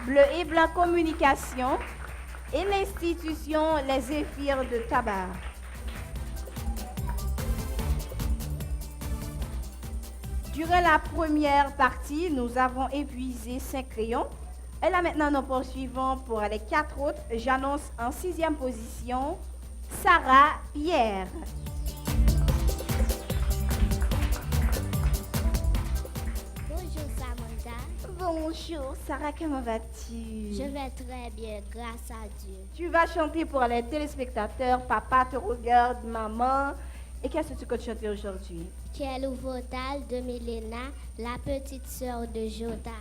Bleu et Blanc Communication et l'institution Les Zéphyrs de Tabar. Durant la première partie, nous avons épuisé 5 crayons. Et là maintenant, nous poursuivons pour les 4 autres. J'annonce en 6e position Sarah Pierre. Bonjour Samantha. Bonjour Sarah, comment vas-tu? Je vais très bien, grâce à Dieu. Tu vas chanter pour les téléspectateurs. Papa te regarde, maman. Et qu'est-ce que tu comptes chanter aujourd'hui? Quel Votal de Milena, la petite sœur de Jota.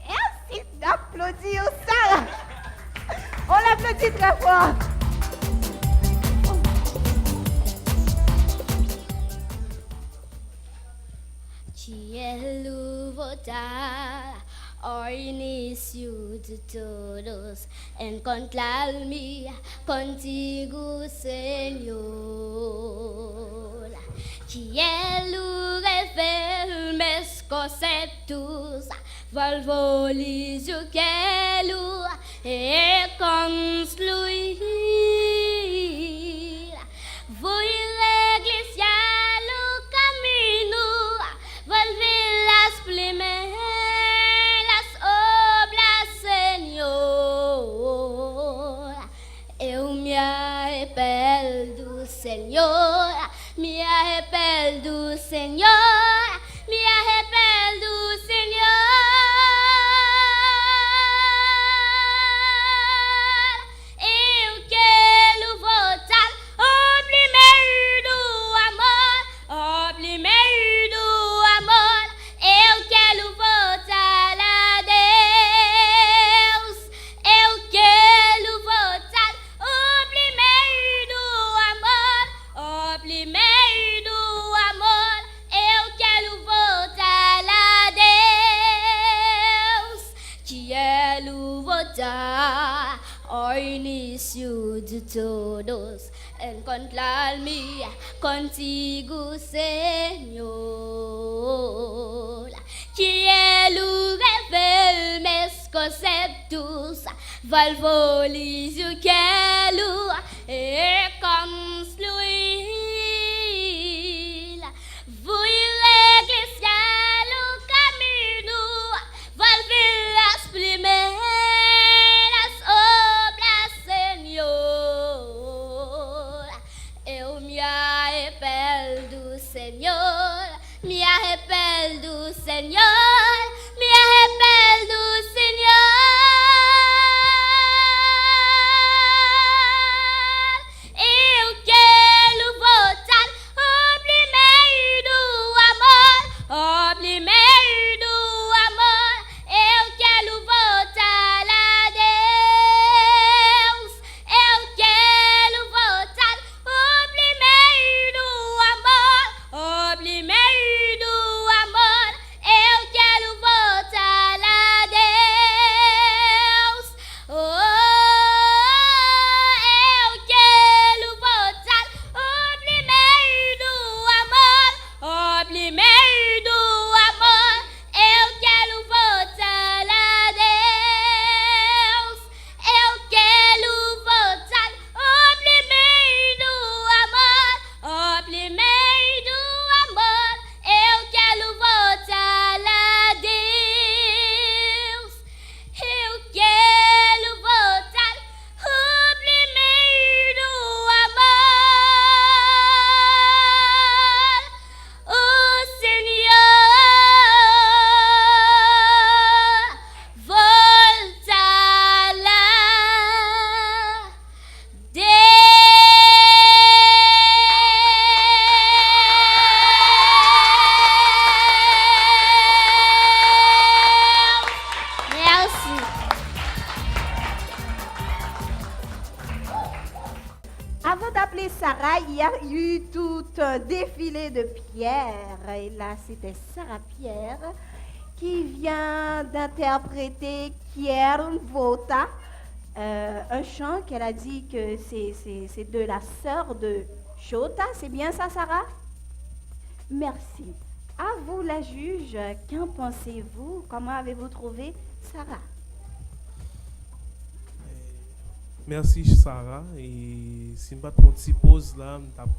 Merci d'applaudir Sarah. On l'applaudit très fort. Cielo votar ao início de todos, encontrar-me contigo, Senhor. Cielo revela meus conceitos, valores eu quero reconstruir. Vou iglesia o caminho, volver las primeiras obras, Senhor. Eu me arrependo, Senhor, me arrependo, Senhor, me arrependo, Senhor. ao início de todos, encontrar-me contigo, Senhor. Que Ele revele meus conceitos, valorize o que Ele é construir. Vull regressar o caminho, volver as primeiras obras, Senhor. Eu me arrependo, Senhor, me arrependo, Senhor, me arrependo, Senhor. Eu quero voltar ao primeiro amor, ao primeiro amor. Eu quero voltar a Deus. Eu quero voltar ao primeiro amor, ao primeiro amor. Eu quero voltar a Deus. Oh, eu quero voltar ao primeiro amor, ao primeiro amor. Eu quero voltar a Deus. Eu quero voltar ao primeiro amor, ao primeiro amor. Eu quero voltar a Deus. Eu quero voltar ao primeiro amor. Oh, Senhor, volta lá, Merci. Avant d'appeler Sarah, il y a eu tout un défilé de Pierre. Et là, c'était Sarah Pierre qui vient d'interpréter Quiero Volta, un chant qu'elle a dit que c'est de la sœur de Jota. C'est bien ça, Sarah? Merci. À vous, la juge, qu'en pensez-vous? Comment avez-vous trouvé Sarah? Merci Sarah. Et si je ne une petite pause là, je tape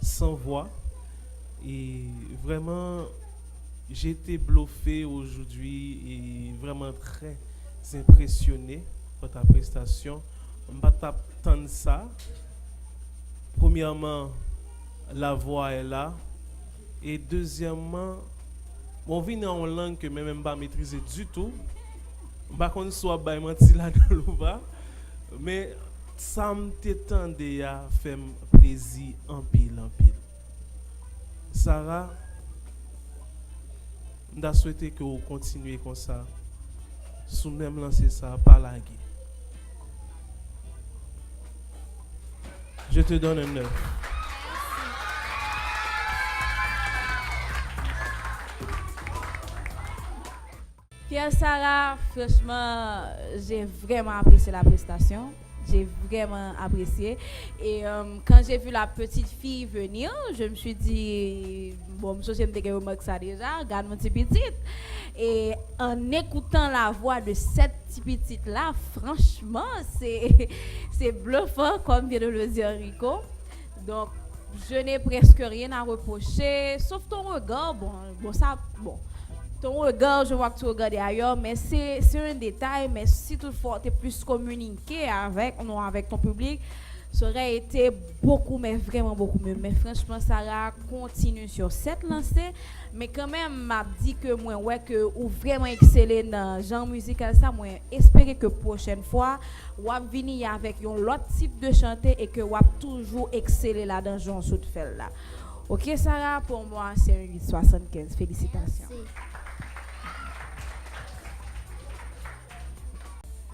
sans voix. Et vraiment, j'ai été bluffé aujourd'hui et vraiment très impressionné par ta prestation. Je ne vais pas t'attendre ça. Premièrement, la voix est là. Et deuxièmement, on vient en langue que même pas maîtriser du tout. Je ne sais pas si soit menti là dans le bas. Mais ça me t'étendait à faire plaisir en pile. Sarah, je souhaite que vous continuez comme ça. Sous même lancer ça, pas la guerre. Je te donne un 9. Pierre Sarah, franchement, j'ai vraiment apprécié la prestation. J'ai vraiment apprécié. Et quand j'ai vu la petite fille venir, je me suis dit, bon, je me suis remarqué ça déjà, regarde mon petit petite. Et en écoutant la voix de cette petite petite-là, franchement, c'est bluffant, comme vient de le dire Rico. Donc, je n'ai presque rien à reprocher, sauf ton regard. Bon. Ton regard, je vois que tu regardes ailleurs, mais c'est un détail. Mais si toutefois tu es plus communiqué avec ton public, ça aurait été beaucoup, mais vraiment beaucoup mieux. Mais franchement, Sarah continue sur cette lancée. Mais quand même, m'a dit que moi, ouais, que ou vraiment excellé dans le genre musical, ça, moi, espérer que prochaine fois, ou venir avec un autre type de chanter et que ou toujours exceller là dans le genre sous là. Ok, Sarah, pour moi, c'est un 8,75. Félicitations.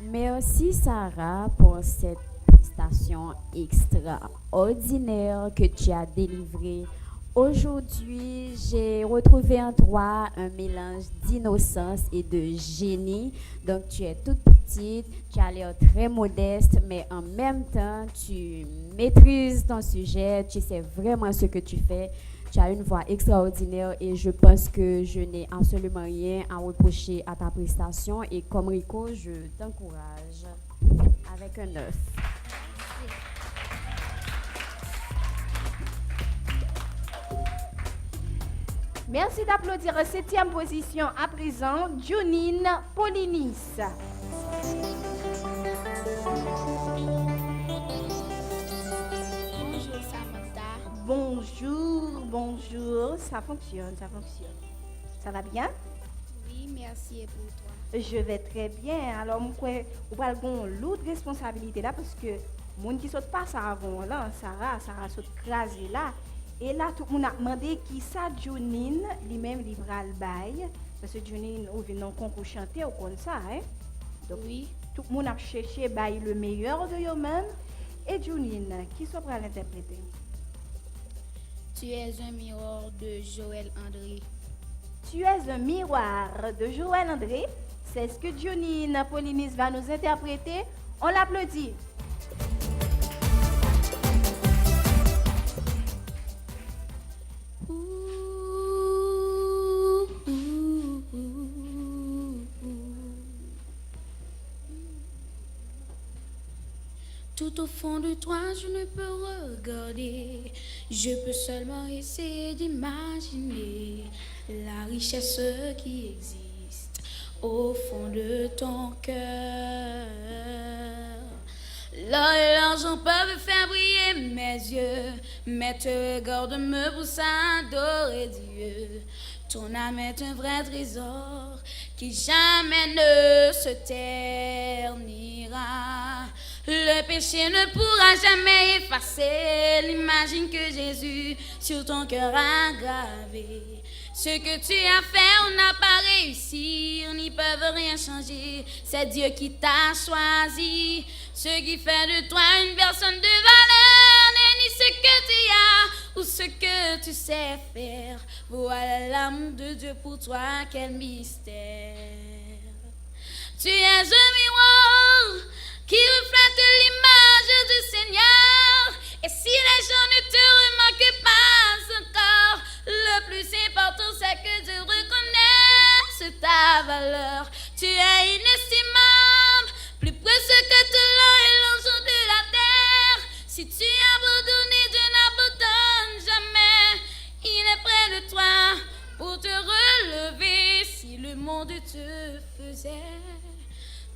Merci Sarah pour cette prestation extraordinaire que tu as délivrée Aujourd'hui, j'ai retrouvé en toi un mélange d'innocence et de génie. Donc, tu es toute petite, tu as l'air très modeste, mais en même temps, tu maîtrises ton sujet, tu sais vraiment ce que tu fais. Tu as une voix extraordinaire et je pense que je n'ai absolument rien à reprocher à ta prestation. Et comme Rico, je t'encourage avec un 9. Merci d'applaudir en 7e position à présent, Junine Polinis. Bonjour Samantha. Bonjour. Ça fonctionne. Ça va bien? Oui, merci et pour toi. Je vais très bien. Alors, vous avez l'autre responsabilité là parce que les gens qui ne sautent pas ça avant là, Sarah saute crasé là. Et là, tout le monde a demandé qui ça, Junine, lui-même, il va le bail. Parce que Junine, on vient dans le concours chanter ou comme ça, hein? Donc, Oui. tout le monde a cherché bail le meilleur de eux-mêmes. Et Junine, qui soit pour l'interpréter? Tu es un miroir de Joël André. Tu es un miroir de Joël André. C'est ce que Junine Polinis va nous interpréter. On l'applaudit. Tout au fond de toi, je ne peux regarder. Je peux seulement essayer d'imaginer la richesse qui existe au fond de ton cœur. L'or et l'argent peuvent faire briller mes yeux, mais te regarde-me pour s'adorer Dieu. Ton âme est un vrai trésor qui jamais ne se ternira. Le péché ne pourra jamais effacer l'image que Jésus sur ton cœur a gravée. Ce que tu as fait, on n'a pas réussi, on n'y peut rien changer. C'est Dieu qui t'a choisi. Ce qui fait de toi une personne de valeur n'est ni ce que tu as ou ce que tu sais faire. Voilà l'amour de Dieu pour toi, quel mystère. Tu es un miroir qui reflète l'image du Seigneur. Et si les gens ne te remarquent pas encore, le plus important c'est que Dieu reconnaisse ta valeur. Tu es inestimable, plus précieux que tout l'or et l'argent de la terre. Si tu abandonnes, Dieu n'abandonne jamais. Il est près de toi pour te relever. Si le monde te faisait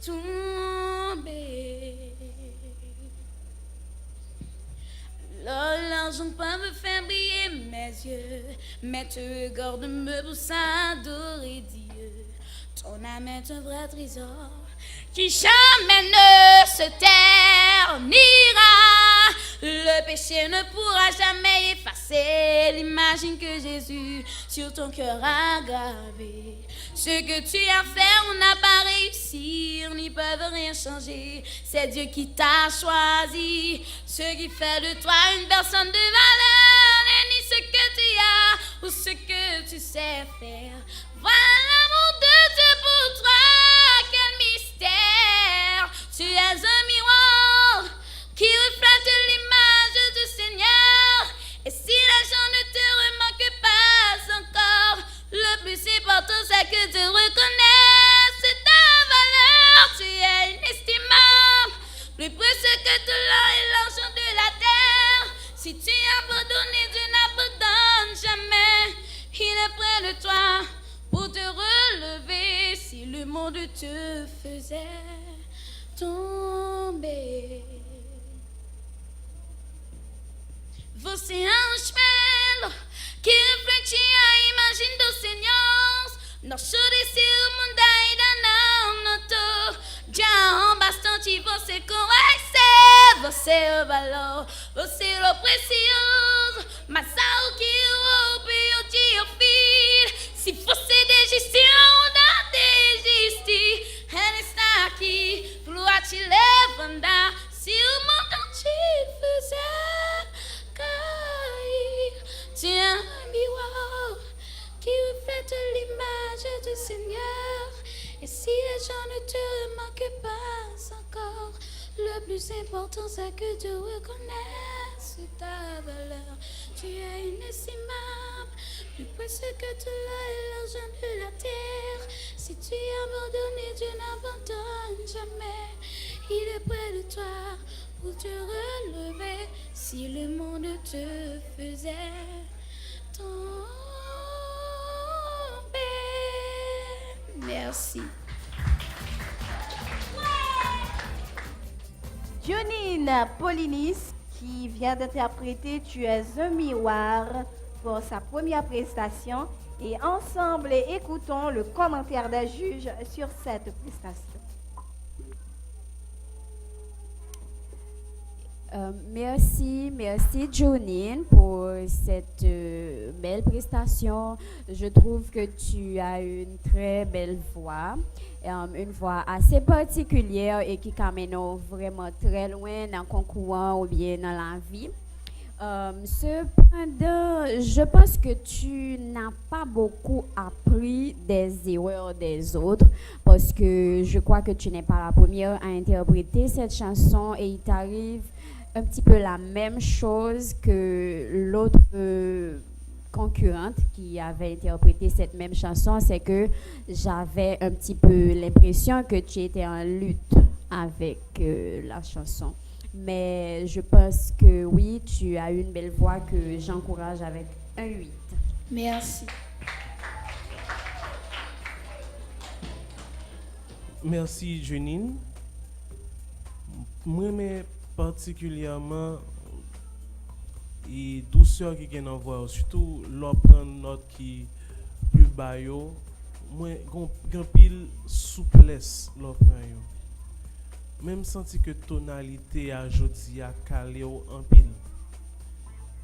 tomber, l'argent peut me faire briller mes yeux, mais te regarde-me pour s'adorer Dieu. Ton âme est un vrai trésor qui jamais ne se ternira. Le péché ne pourra jamais effacer l'image que Jésus sur ton cœur a gravée. Ce que tu as fait, on n'a pas réussi, on n'y peut rien changer. C'est Dieu qui t'a choisi. Ce qui fait de toi une personne de valeur n'est ni ce que tu as ou ce que tu sais faire. Voilà l'amour de Dieu pour toi, quel mystère. Tu es un miroir qui reflète l'image du Seigneur. Et si les gens ne te remarquent pas encore, le plus important c'est que Dieu reconnaisse ta valeur. Tu es inestimable, plus précieux que tout l'or et l'argent de la terre. Si tu abandonnes, Dieu n'abandonne jamais. Il est près de toi pour te relever. Si le monde te faisait tomber, você é espelho que reflete a imagem do Senhor. Não chore se o mundo ainda não notou. Já bastante você conhece. Você é o valor, você é o precioso. Mas algo que eu ouvi eu te ouvir. Se você desistir, não desiste. Ela está aqui para te levantar. Se o mundo te fizer cair, te le plus important, c'est que tu reconnaisses ta valeur. Tu es inestimable, plus précieux que tout l'or et l'argent de la terre. Si tu es abandonné, Dieu n'abandonne jamais. Il est près de toi pour te relever. Si le monde te faisait tomber. Merci. Jonine Paulinis qui vient d'interpréter Tu es un miroir pour sa première prestation et ensemble écoutons le commentaire des juges sur cette prestation. Merci Jonine pour cette belle prestation. Je trouve que tu as une très belle voix, une voix assez particulière et qui t'amène vraiment très loin dans le concours ou bien dans la vie. Cependant, je pense que tu n'as pas beaucoup appris des erreurs des autres parce que je crois que tu n'es pas la première à interpréter cette chanson et il t'arrive un petit peu la même chose que l'autre concurrente qui avait interprété cette même chanson, c'est que j'avais un petit peu l'impression que tu étais en lutte avec la chanson. Mais je pense que oui, tu as une belle voix que j'encourage avec un 8. Merci. Merci, Jonine. Moi, mais particulièrement et douceur qui vient en voix, surtout l'opprendre note qui plus bas yo, moi grand pile souplesse l'opprendre yo. Même senti que tonalité a jodi a calé en pile.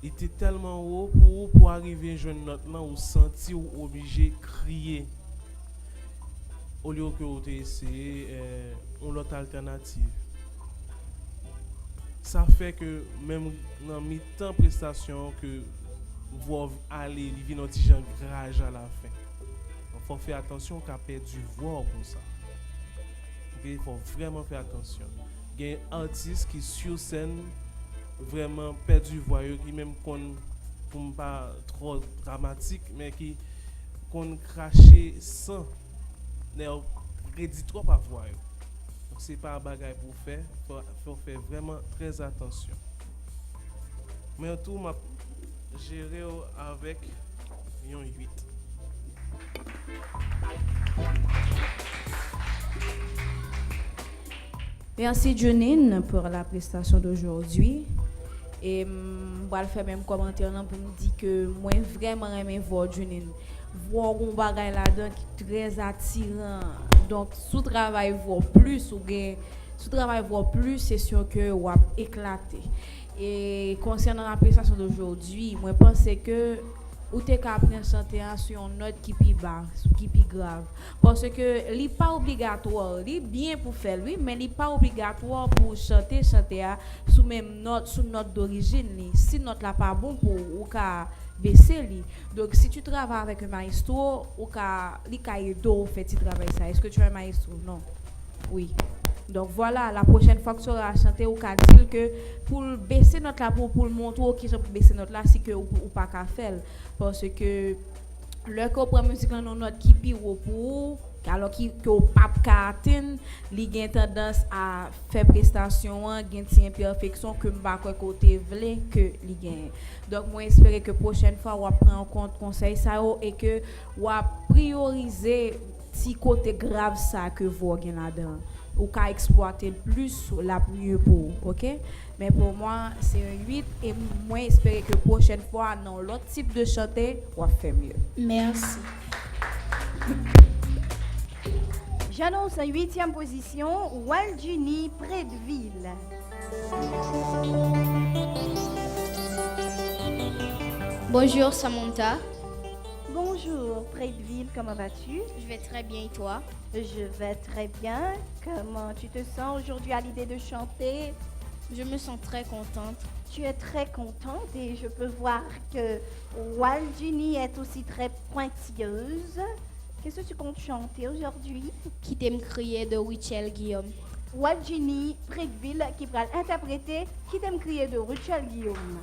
Il était tellement haut pour arriver jeune note là ou senti ou obligé crier au lieu que vous essayez une autre alternative. Ça fait que même dans mi-temps prestation que vous aller il vient un petit genre grage à la fin. Il faut faire attention qu'à perdre du voix pour ça. Il faut vraiment faire attention. Il y a un artiste qui sur scène vraiment perd du voix qui même qu'on pas trop dramatique mais qui qu'on cracher sans rédit trop à voix. Donc c'est pas un bagage pour faire, faut faire vraiment très attention. Mais en tout m'a géré avec un 8. Merci Jonine pour la prestation d'aujourd'hui. Et je vais faire même commentaire pour me dire que moi vraiment aimé voir Jonine. Voir un bagage là-dedans qui est très attirant. Donc sous travail voir plus c'est sûr que on va éclater. Et concernant la prestation d'aujourd'hui, moi je pense que ou t'es capable de chanter sur une note qui plus basse, qui plus grave. Parce que n'est pas obligatoire, c'est bien pour faire lui, mais n'est pas obligatoire pour chanter sous même note, sous note d'origine. Si note là pas bon pour ou ka baisser li. Donc si tu travailles avec un maestro, ou ka li ka aider fait tu travail ça. Est-ce que tu es un maestro? Non. Oui. Donc voilà, la prochaine fois que tu auras chanté ou qu'à dire que pour baisser notre là pour le montrer qui je peux baisser notre là c'est que ou pas qu'à faire parce que le qu'on musique là non note qui pire pour alors qui que pas qu'à atteindre li gain tendance à faire prestation gain ti imperfection que m'pa côté vle que li gain. Donc moi espérer que prochaine fois on prend en compte conseil ça et que on prioriser si côté grave ça que vous gain là-dedans ou qu'à exploiter le plus la mieux pour, ok? Mais pour moi, c'est un 8 et moi, j'espère que prochaine fois, dans l'autre type de chanter, on va faire mieux. Merci. J'annonce en 8e position, Waljuni Prédeville. Bonjour Samantha. Bonjour Prédeville, comment vas-tu? Je vais très bien et toi? Je vais très bien. Comment tu te sens aujourd'hui à l'idée de chanter? Je me sens très contente. Tu es très contente et je peux voir que Waljuni est aussi très pointilleuse. Qu'est-ce que tu comptes chanter aujourd'hui? Qui t'aime crier de Richel Guillaume. Waldjini Breakville qui va interpréter Qui t'aime crier de Richard Guillaume.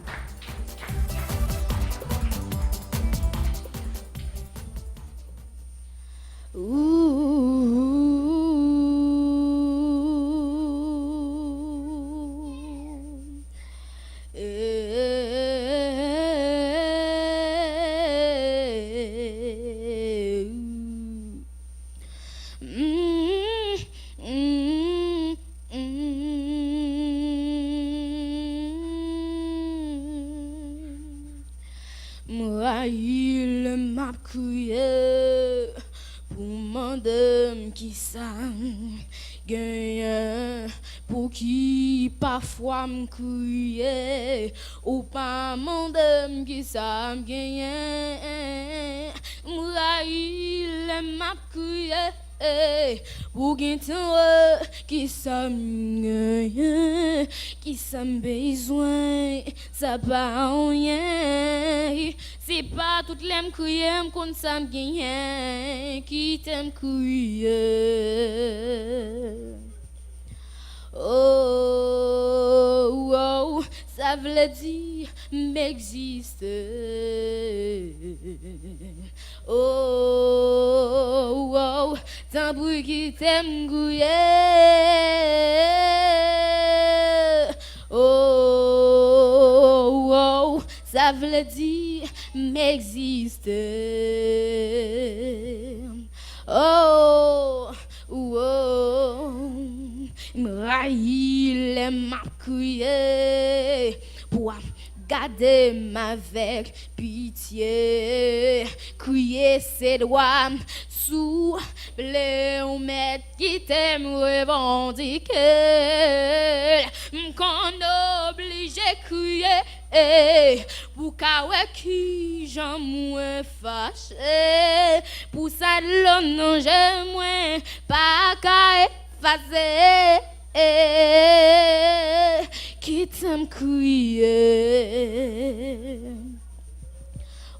Il m'a crié pour m'demander qui ça gagne, pour qui parfois me crier ou pas m'demander qui ça gagne. Il m'a crié pour qui ça gagne, qui ça besoin, ça pas rien. C'est pas toutes les crier qu'on ça gagne, qui t'aime crier. Oh, oh, ça veut dire m'exister. Oh, oh, tant pour qui t'aime crier. Oh, oh, ça veut dire m'exister. Oh, oh, il m'a crié pour garder ma avec pitié, crier ses doigts sous les maîtres qui t'aiment revendiquer, qu'on obligé crier pour qu'à qui j'en moins fâché, pour ça l'homme non j'aime moins pas qu'à effacer. Qui t'aime crier.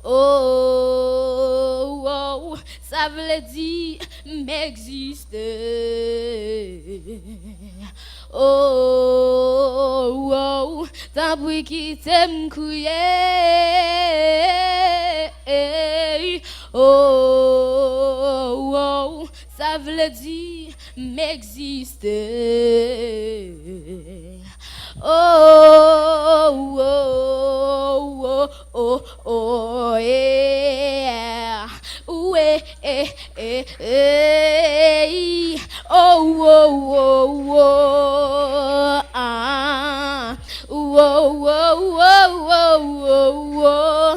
Oh, oh, ça veut dire m'exister. Oh, oh, tant pis qui t'aime crier. Oh, oh, ça veut dire m'exister. Oh, oh, oh, oh, oh, yeah. Ouais, oh, oh, oh, oh, ah. Oh, oh, oh, oh, oh, oh.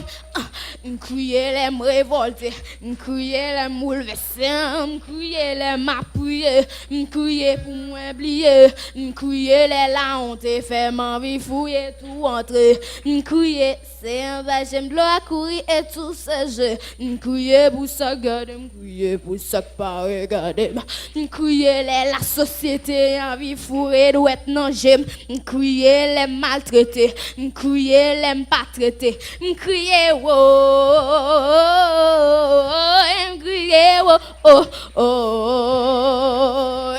Crier les me révolter, crier les me bouleverser, crier les m'appuyer, crier pour m'oublier, crier les la honte et faire m'envie fouiller tout entrer, crier c'est un va j'aime de l'eau courir et tout ce jeu, crier pour ça garder, crier pour ça pas regarder, crier les la société envie fouiller douette non j'aime, crier les maltraités, crier les pas traités, crier wow. Crier oh oh oh,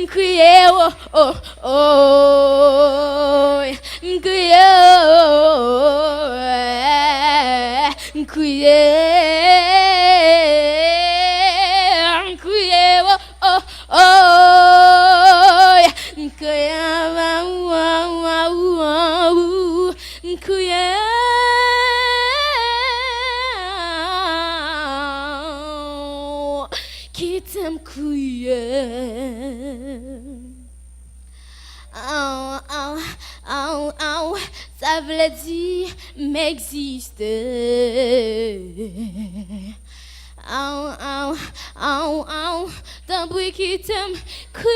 crier oh oh oh, crier oh, crier oh oh oh, crier qui t'aime crier. Oh, oh, oh, oh, ça veut dire m'exister. Oh, oh, oh, oh, tant pis qui t'aime crier.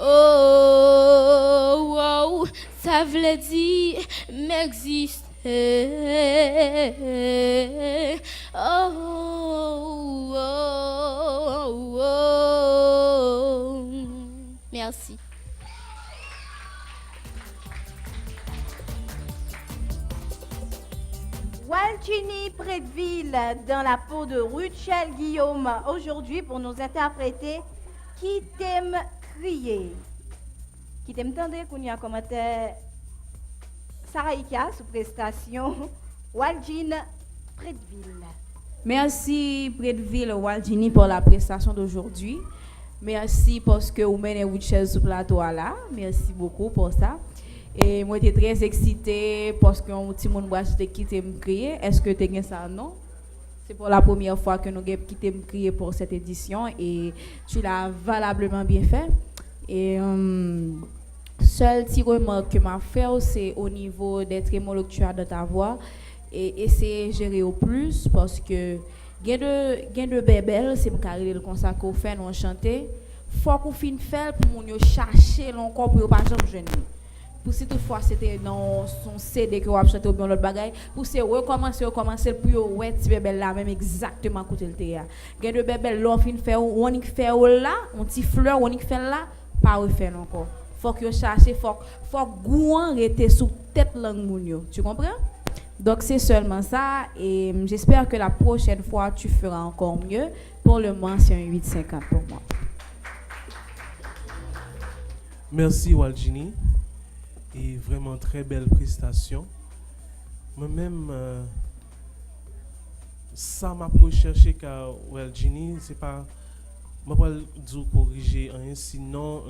Oh, oh, ça veut dire m'exister. Oh, oh, oh, oh. Merci. Walchini Prédeville dans la peau de Ruchel Guillaume aujourd'hui pour nous interpréter Qui t'aime crier. Qui t'aime tendre qu'on y a commenté Saraïka sous prestation Walchini Prédeville. Merci Prédeville Waldini pour la prestation d'aujourd'hui. Merci parce que vous menez Ruchel sur le plateau là. Merci beaucoup pour ça. Et moi j'étais très excitée parce qu'un petit monde qui quitté me crier. Est-ce que tu as ça non? C'est pour la première fois que nous avons quitté me crier pour cette édition et tu l'as valablement bien fait. Et seule petite remarque que m'a fait c'est au niveau des trémolos que tu as dans ta voix et essayer de gérer au plus parce que gain de bébel c'est me carré le concert qu'on fait nous chanter. Faut qu'on finisse faire pour nous chercher encore pour pas jamais jeune. Pour si toutefois c'était dans son CD que vous avez chanté ou bien l'autre bagaille, pour se recommencer pour ouais petit bébé là même exactement côté le théâtre. Gain de bébé l'on fin faire on y fait là, on petit fleur on y fait là, pas refaire encore. Faut que chercher faut gouan rester sous tête langue mounio. Tu comprends? Donc c'est seulement ça et j'espère que la prochaine fois tu feras encore mieux. Pour le moment c'est un 8,50 pour moi. Merci Waljini. Et vraiment très belle prestation. Moi-même, ça m'a recherché car Waljini, c'est pas moi pas dire corriger rien, sinon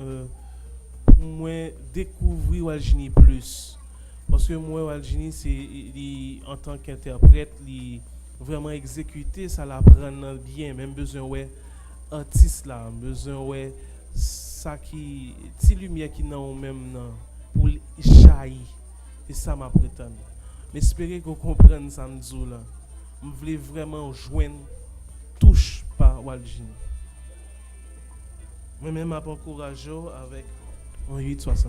pour moi découvrir Waljini plus. Parce que moi Waljini c'est en tant qu'interprète, vraiment exécuter ça l'apprendre bien, même besoin ouais artiste là, besoin ouais ça qui petite lumière qui dans même non pour jaillir et ça m'a prétendu. Mais j'espère qu'on comprenne ça nous là. Je voulais vraiment joindre touche par Waljini. Moi-même m'a encouragé avec un 8,75.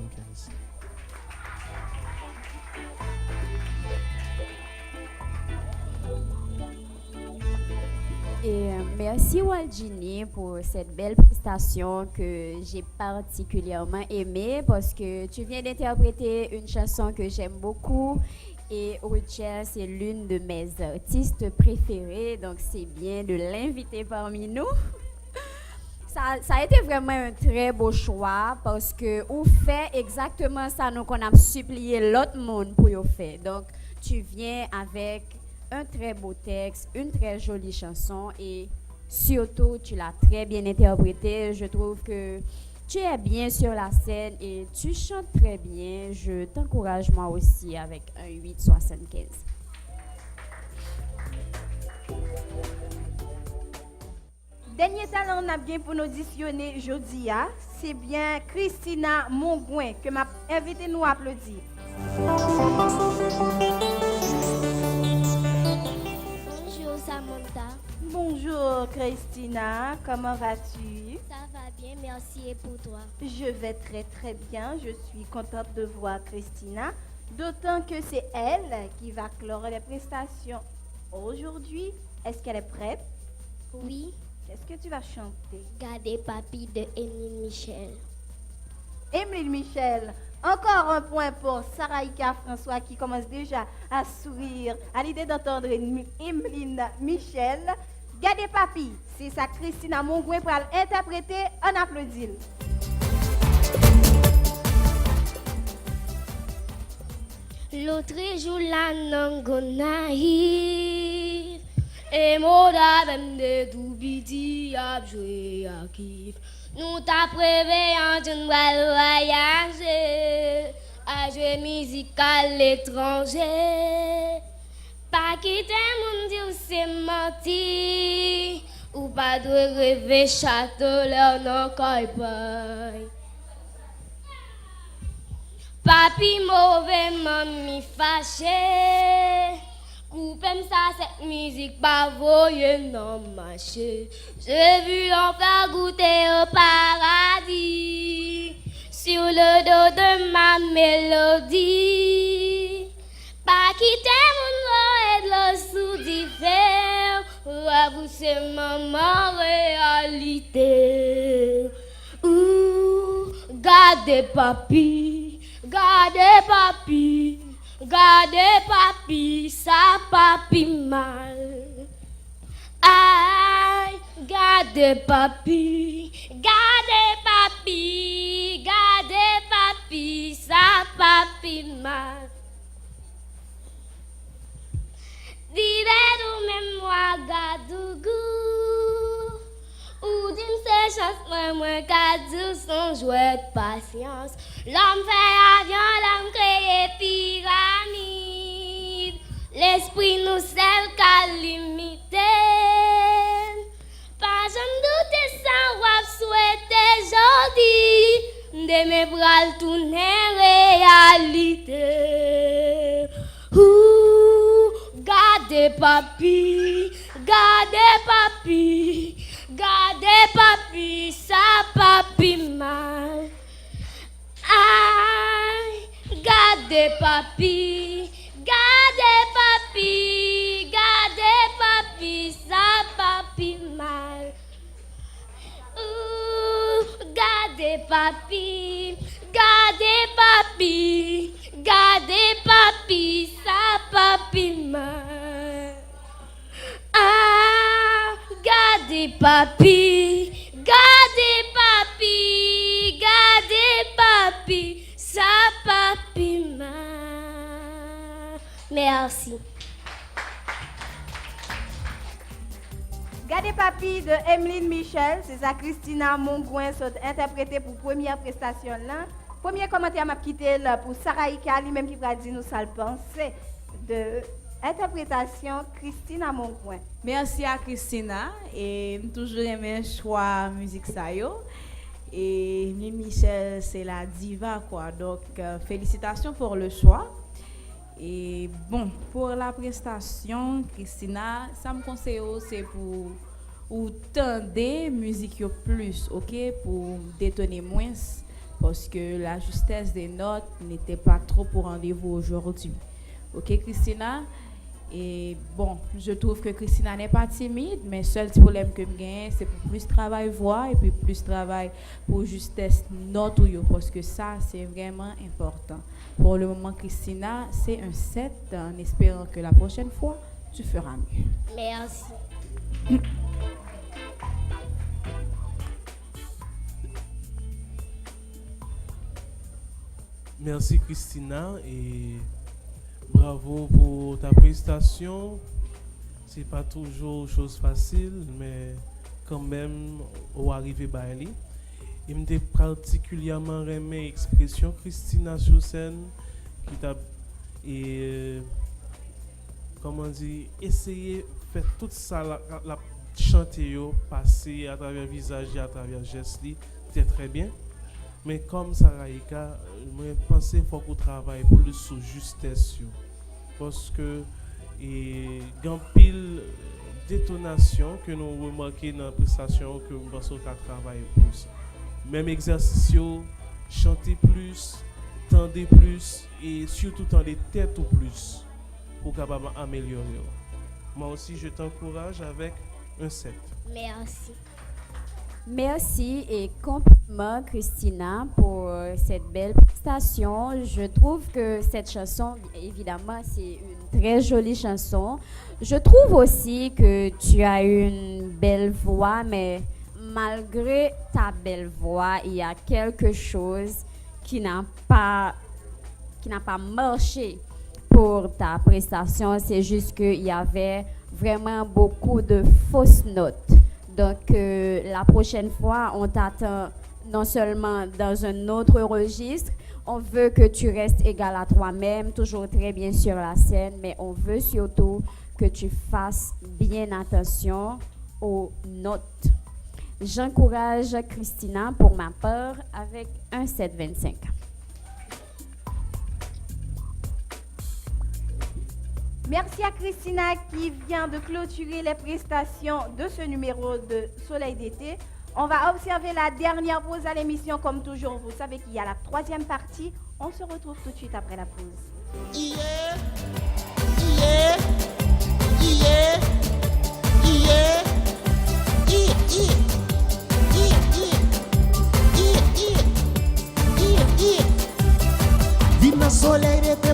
Et merci Waljini pour cette belle prestation que j'ai particulièrement aimée parce que tu viens d'interpréter une chanson que j'aime beaucoup et Ruchel c'est l'une de mes artistes préférées donc c'est bien de l'inviter parmi nous. Ça a été vraiment un très beau choix parce que on fait exactement ça nous qu'on a supplié l'autre monde pour le faire. Donc tu viens avec un très beau texte, une très jolie chanson et surtout tu l'as très bien interprété. Je trouve que tu es bien sur la scène et tu chantes très bien. Je t'encourage moi aussi avec un 8,75. Dernier talent on a bien pour nous auditionner jeudi, c'est bien Christina Mongouin que m'a invité nous applaudir. Bonjour Samantha. Bonjour Christina, comment vas-tu? Ça va bien, merci et pour toi? Je vais très très bien, je suis contente de voir Christina, d'autant que c'est elle qui va clore les prestations aujourd'hui. Est-ce qu'elle est prête? Oui. Qu'est-ce que tu vas chanter? Gardez papy de Emeline Michel. Emeline Michel. Encore un point pour Saraïka François qui commence déjà à sourire à l'idée d'entendre Emeline Michel. Gardez papy, c'est ça Christina Mongouin pour interpréter. On applaudit. L'autre jour la nangonaïve et moda même de doubidi a joué à kiff. Nous t'a prévé en d'une voyager à jouer musique à l'étranger. Pas quitter mon Dieu c'est menti ou pas de rêver château leur non caille. Papi mauvais, mamie fâché. Coupem ça cette musique pas voyez non marché. J'ai vu l'enfer goûter au paradis sur le dos de ma mélodie. Pas quitter mon nom et de le sous-diffère. Vous c'est maman réalité. Ouh, gardez papi. Gardez papi, Gade papi, ça papi mal. Aïe, gade papi, ça papi mal. Vive ou même moi gadougou. Ou d'une ces chances, moi gadou son jouet de patience. L'homme fait avion, l'homme crée pyramide. L'esprit nous seul qu'à limiter. Pas j'en doute sans wap souhaiter jodi. De mes bras tourner réalité. Gade papi, ça papi mal. Aïe, gade papi, ça papi mal. Gade papi, ça papi mal. Ah, gade papi, ça papi mal. Merci. Gade Papi de Emeline Michel, c'est ça Christina Mongouin sont interprété pour première prestation là. Premier commentaire m'a quitté là pour Sarah Ika, lui-même qui va dire nous ça le penser de interprétation Christina Mongouin. Merci à Christina et toujours aimé choix musique ça yo. Et Emeline Michel c'est la diva quoi. Donc félicitations pour le choix. Et bon, pour la prestation, Christina, ça me conseille c'est pour ou tendre musique plus, ok, pour détonner moins, parce que la justesse des notes n'était pas trop pour rendez-vous aujourd'hui. Ok, Christina? Et bon, je trouve que Christina n'est pas timide, mais le seul problème que je gagne, c'est pour plus travail voix et puis plus travail pour justesse note, parce que ça, c'est vraiment important. Pour le moment, Christina, c'est un 7 en espérant que la prochaine fois, tu feras mieux. Merci. Merci Christina et bravo pour ta prestation. C'est pas toujours chose facile, mais quand même, on arrive à aller. Il me particulièrement aimé l'expression Christina sur scène qui t'a comment dire essayer faire tout ça la chanter passer à travers visage et à travers gestes c'était très bien. Mais comme Sarah Ika, je pense qu'il faut qu'on travaille plus sur justesse. Parce que il y a une pile détonation que nous remarquons dans la prestation que nous pensons qu'à travailler plus. Même exercice, chanter plus, tendre plus et surtout tendre tête ou plus pour capable améliorer. Moi aussi, je t'encourage avec un 7. Merci. Merci et compliment Christina pour cette belle prestation. Je trouve que cette chanson, évidemment, c'est une très jolie chanson. Je trouve aussi que tu as une belle voix, mais malgré ta belle voix, il y a quelque chose qui n'a pas marché pour ta prestation. C'est juste qu'il y avait vraiment beaucoup de fausses notes. Donc, la prochaine fois, on t'attend non seulement dans un autre registre, on veut que tu restes égal à toi-même, toujours très bien sur la scène, mais on veut surtout que tu fasses bien attention aux notes. J'encourage Christina pour ma part avec un 7,25. Merci à Christina qui vient de clôturer les prestations de ce numéro de Soleil d'été. On va observer la dernière pause à l'émission comme toujours. Vous savez qu'il y a la troisième partie. On se retrouve tout de suite après la pause. Yeah, yeah, yeah, yeah, yeah, yeah, yeah. Vive le soleil d'été,